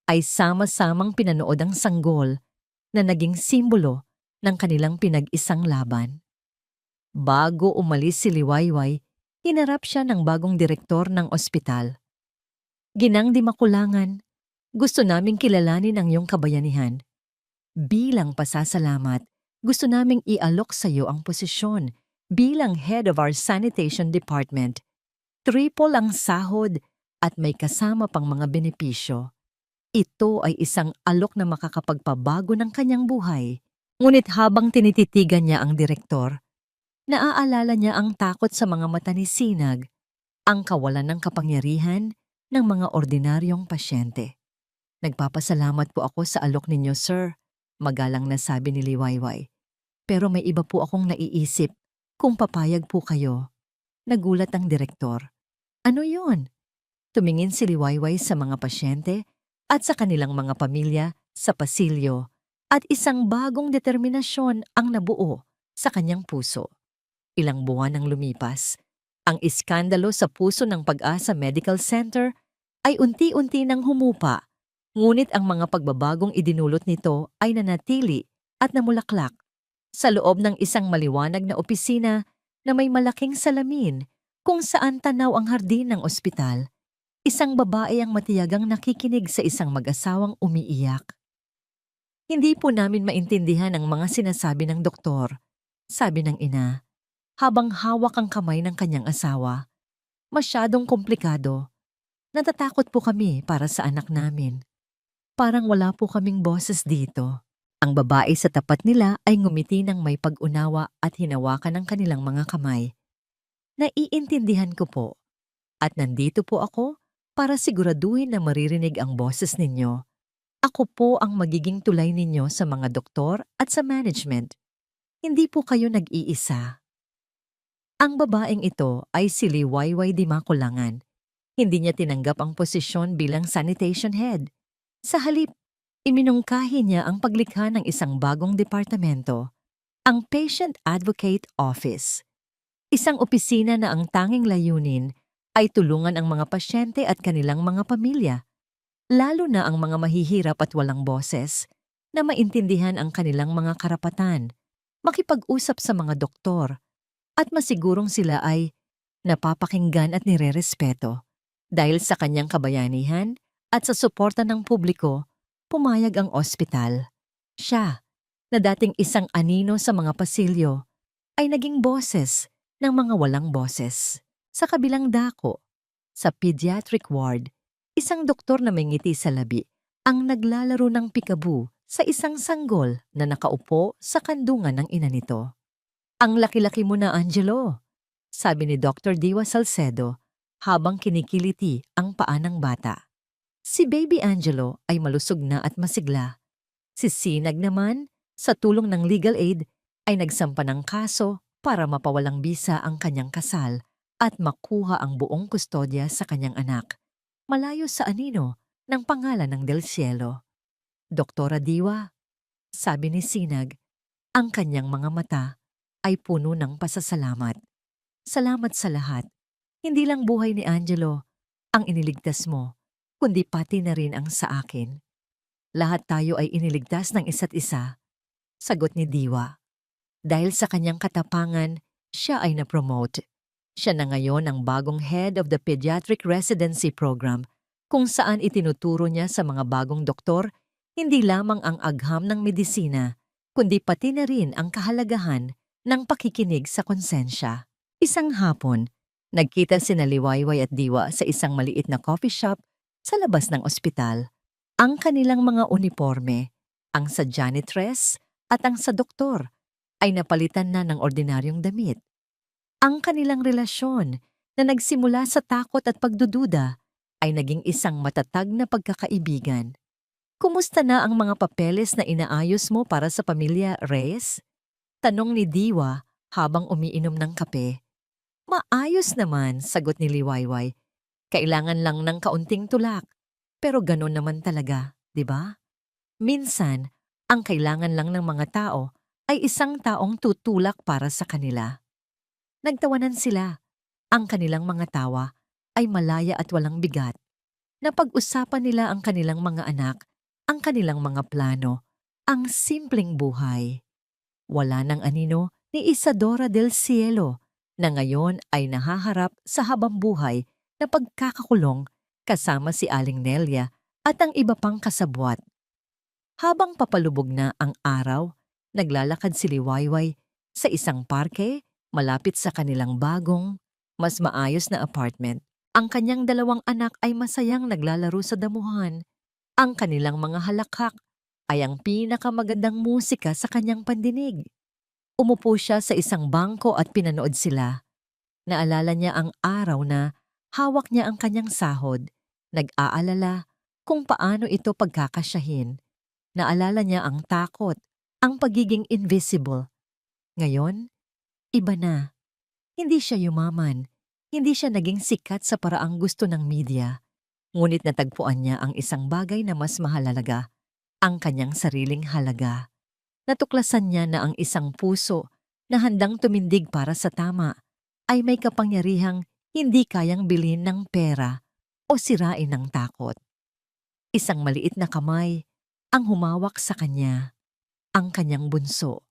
ay sama-samang pinanood ang sanggol na naging simbolo ng kanilang pinag-isang laban. Bago umalis si Liwayway, hinarap siya ng bagong direktor ng ospital. Ginang di makulangan, gusto naming kilalanin ang iyong kabayanihan. Bilang pasasalamat, gusto naming ialok sa iyo ang posisyon bilang head of our sanitation department. Triple ang sahod at may kasama pang mga benepisyo. Ito ay isang alok na makakapagpabago ng kanyang buhay. Ngunit habang tinititigan niya ang direktor, naaalala niya ang takot sa mga mata ni Sinag, ang kawalan ng kapangyarihan ng mga ordinaryong pasyente. Nagpapasalamat po ako sa alok ninyo, sir, magalang na sabi ni Liwayway. Pero may iba po akong naiisip kung papayag po kayo. Nagulat ang direktor. Ano yon? Tumingin si Liwayway sa mga pasyente at sa kanilang mga pamilya sa pasilyo at isang bagong determinasyon ang nabuo sa kanyang puso. Ilang buwan ang lumipas. Ang iskandalo sa puso ng Pag-asa Medical Center ay unti-unti nang humupa, ngunit ang mga pagbabagong idinulot nito ay nanatili at namulaklak. Sa loob ng isang maliwanag na opisina na may malaking salamin kung saan tanaw ang hardin ng ospital, isang babae ang matiyagang nakikinig sa isang mag-asawang umiiyak. Hindi po namin maintindihan ang mga sinasabi ng doktor, sabi ng ina, habang hawak ang kamay ng kanyang asawa. Masyadong komplikado. Natatakot po kami para sa anak namin. Parang wala po kaming boses dito. Ang babae sa tapat nila ay ngumiti ng may pag-unawa at hinawakan ang kanilang mga kamay. Naiintindihan ko po. At nandito po ako para siguraduhin na maririnig ang boses ninyo. Ako po ang magiging tulay ninyo sa mga doktor at sa management. Hindi po kayo nag-iisa. Ang babaeng ito ay si Liwayway Di Makulangan. Hindi niya tinanggap ang posisyon bilang sanitation head. Sa halip, iminungkahi niya ang paglikha ng isang bagong departamento, ang Patient Advocate Office. Isang opisina na ang tanging layunin ay tulungan ang mga pasyente at kanilang mga pamilya, lalo na ang mga mahihirap at walang boses, na maintindihan ang kanilang mga karapatan, makipag-usap sa mga doktor, at masigurong sila ay napapakinggan at nirerespeto. Dahil sa kanyang kabayanihan at sa suporta ng publiko, pumayag ang ospital. Siya, na dating isang anino sa mga pasilyo, ay naging boses ng mga walang boses. Sa kabilang dako, sa pediatric ward, isang doktor na may ngiti sa labi ang naglalaro ng pikaboo sa isang sanggol na nakaupo sa kandungan ng ina nito. "Ang laki-laki mo na, Angelo," sabi ni Dr. Diwa Salcedo habang kinikiliti ang paa ng bata. Si Baby Angelo ay malusog na at masigla. Si Sinag naman, sa tulong ng legal aid, ay nagsampa ng kaso para mapawalang bisa ang kanyang kasal at makuha ang buong kustodya sa kanyang anak, malayo sa anino ng pangalan ng Del Cielo. "Doktora Diwa," sabi ni Sinag, ang kanyang mga mata ay puno ng pasasalamat. "Salamat sa lahat. Hindi lang buhay ni Angelo ang iniligtas mo, kundi pati na rin ang sa akin. Lahat tayo ay iniligtas ng isa't isa," sagot ni Diwa. Dahil sa kanyang katapangan, siya ay na-promote. Siya na ngayon ang bagong head of the Pediatric Residency Program, kung saan itinuturo niya sa mga bagong doktor hindi lamang ang agham ng medisina, kundi pati na rin ang kahalagahan ng pakikinig sa konsensya. Isang hapon, nagkita sina Liwayway at Diwa sa isang maliit na coffee shop sa labas ng ospital. Ang kanilang mga uniforme, ang sa janitress at ang sa doktor, ay napalitan na ng ordinaryong damit. Ang kanilang relasyon na nagsimula sa takot at pagdududa ay naging isang matatag na pagkakaibigan. "Kumusta na ang mga papeles na inaayos mo para sa pamilya Reyes?" tanong ni Diwa habang umiinom ng kape. "Maayos naman," sagot ni Liwayway. "Kailangan lang ng kaunting tulak. Pero ganon naman talaga, di ba? Minsan, ang kailangan lang ng mga tao ay isang taong tutulak para sa kanila." Nagtawanan sila. Ang kanilang mga tawa ay malaya at walang bigat. Napag-usapan nila ang kanilang mga anak, ang kanilang mga plano, ang simpleng buhay. Wala nang anino ni Isadora del Cielo, na ngayon ay nahaharap sa habambuhay na pagkakakulong kasama si Aling Nelia at ang iba pang kasabwat. Habang papalubog na ang araw, naglalakad si Liwayway sa isang parke malapit sa kanilang bagong, mas maayos na apartment. Ang kanyang dalawang anak ay masayang naglalaro sa damuhan. Ang kanilang mga halakhak ay ang pinakamagandang musika sa kanyang pandinig. Umupo siya sa isang bangko at pinanood sila. Naalala niya ang araw na hawak niya ang kanyang sahod. Nag-aalala kung paano ito pagkakasyahin. Naalala niya ang takot, ang pagiging invisible. Ngayon, iba na. Hindi siya yumaman. Hindi siya naging sikat sa paraang gusto ng media. Ngunit natagpuan niya ang isang bagay na mas mahalaga, ang kanyang sariling halaga. Natuklasan niya na ang isang puso na handang tumindig para sa tama ay may kapangyarihang hindi kayang bilhin ng pera o sirain ng takot. Isang maliit na kamay ang humawak sa kanya, ang kanyang bunso.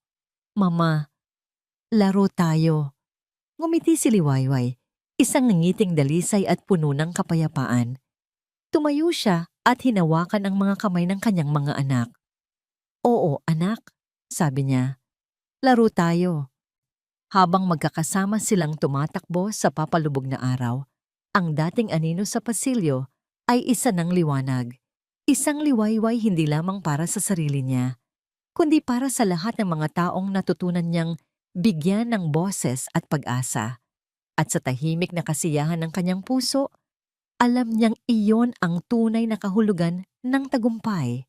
"Mama, laro tayo." Ngumiti si Liwayway, isang nangiting dalisay at puno ng kapayapaan. Tumayo siya at hinawakan ang mga kamay ng kanyang mga anak. "Oo, anak," sabi niya. "Laro tayo." Habang magkakasama silang tumatakbo sa papalubog na araw, ang dating anino sa pasilyo ay isa ng liwanag. Isang Liwayway hindi lamang para sa sarili niya, kundi para sa lahat ng mga taong natutunan niyang bigyan ng boses at pag-asa. At sa tahimik na kasiyahan ng kanyang puso, alam niyang iyon ang tunay na kahulugan ng tagumpay.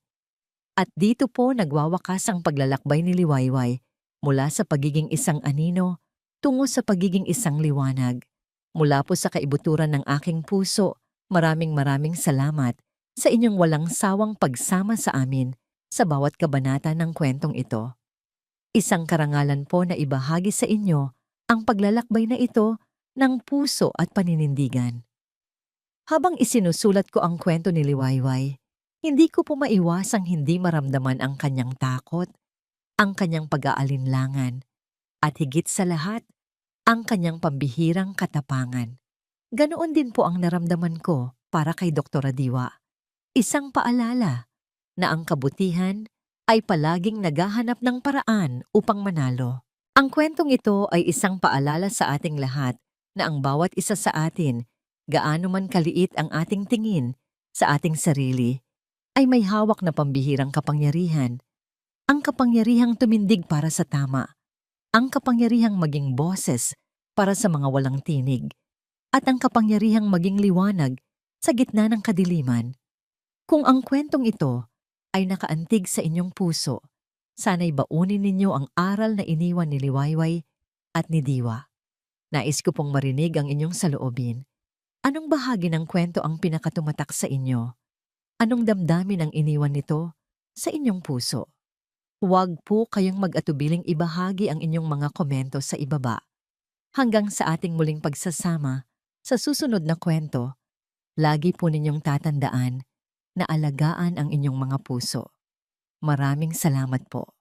At dito po nagwawakas ang paglalakbay ni Liwayway mula sa pagiging isang anino tungo sa pagiging isang liwanag. Mula po sa kaibuturan ng aking puso, maraming salamat sa inyong walang sawang pagsama sa amin sa bawat kabanata ng kwentong ito. Isang karangalan po na ibahagi sa inyo ang paglalakbay na ito ng puso at paninindigan. Habang isinusulat ko ang kwento ni Liwayway, hindi ko po maiwasang hindi maramdaman ang kanyang takot, ang kanyang pag-aalinlangan, at higit sa lahat, ang kanyang pambihirang katapangan. Ganoon din po ang naramdaman ko para kay Dr. Diwa. Isang paalala na ang kabutihan ay palaging naghahanap ng paraan upang manalo. Ang kwentong ito ay isang paalala sa ating lahat na ang bawat isa sa atin, gaano man kaliit ang ating tingin sa ating sarili, ay may hawak na pambihirang kapangyarihan. Ang kapangyarihang tumindig para sa tama, ang kapangyarihang maging boses para sa mga walang tinig, at ang kapangyarihang maging liwanag sa gitna ng kadiliman. Kung ang kwentong ito ay nakaantig sa inyong puso, sana'y baunin ninyo ang aral na iniwan ni Liwayway at ni Diwa. Nais ko pong marinig ang inyong saloobin. Anong bahagi ng kwento ang pinakatumatak sa inyo? Anong damdamin ang iniwan nito sa inyong puso? Huwag po kayong mag-atubiling ibahagi ang inyong mga komento sa ibaba. Hanggang sa ating muling pagsasama sa susunod na kwento, lagi po ninyong tatandaan na alagaan ang inyong mga puso. Maraming salamat po.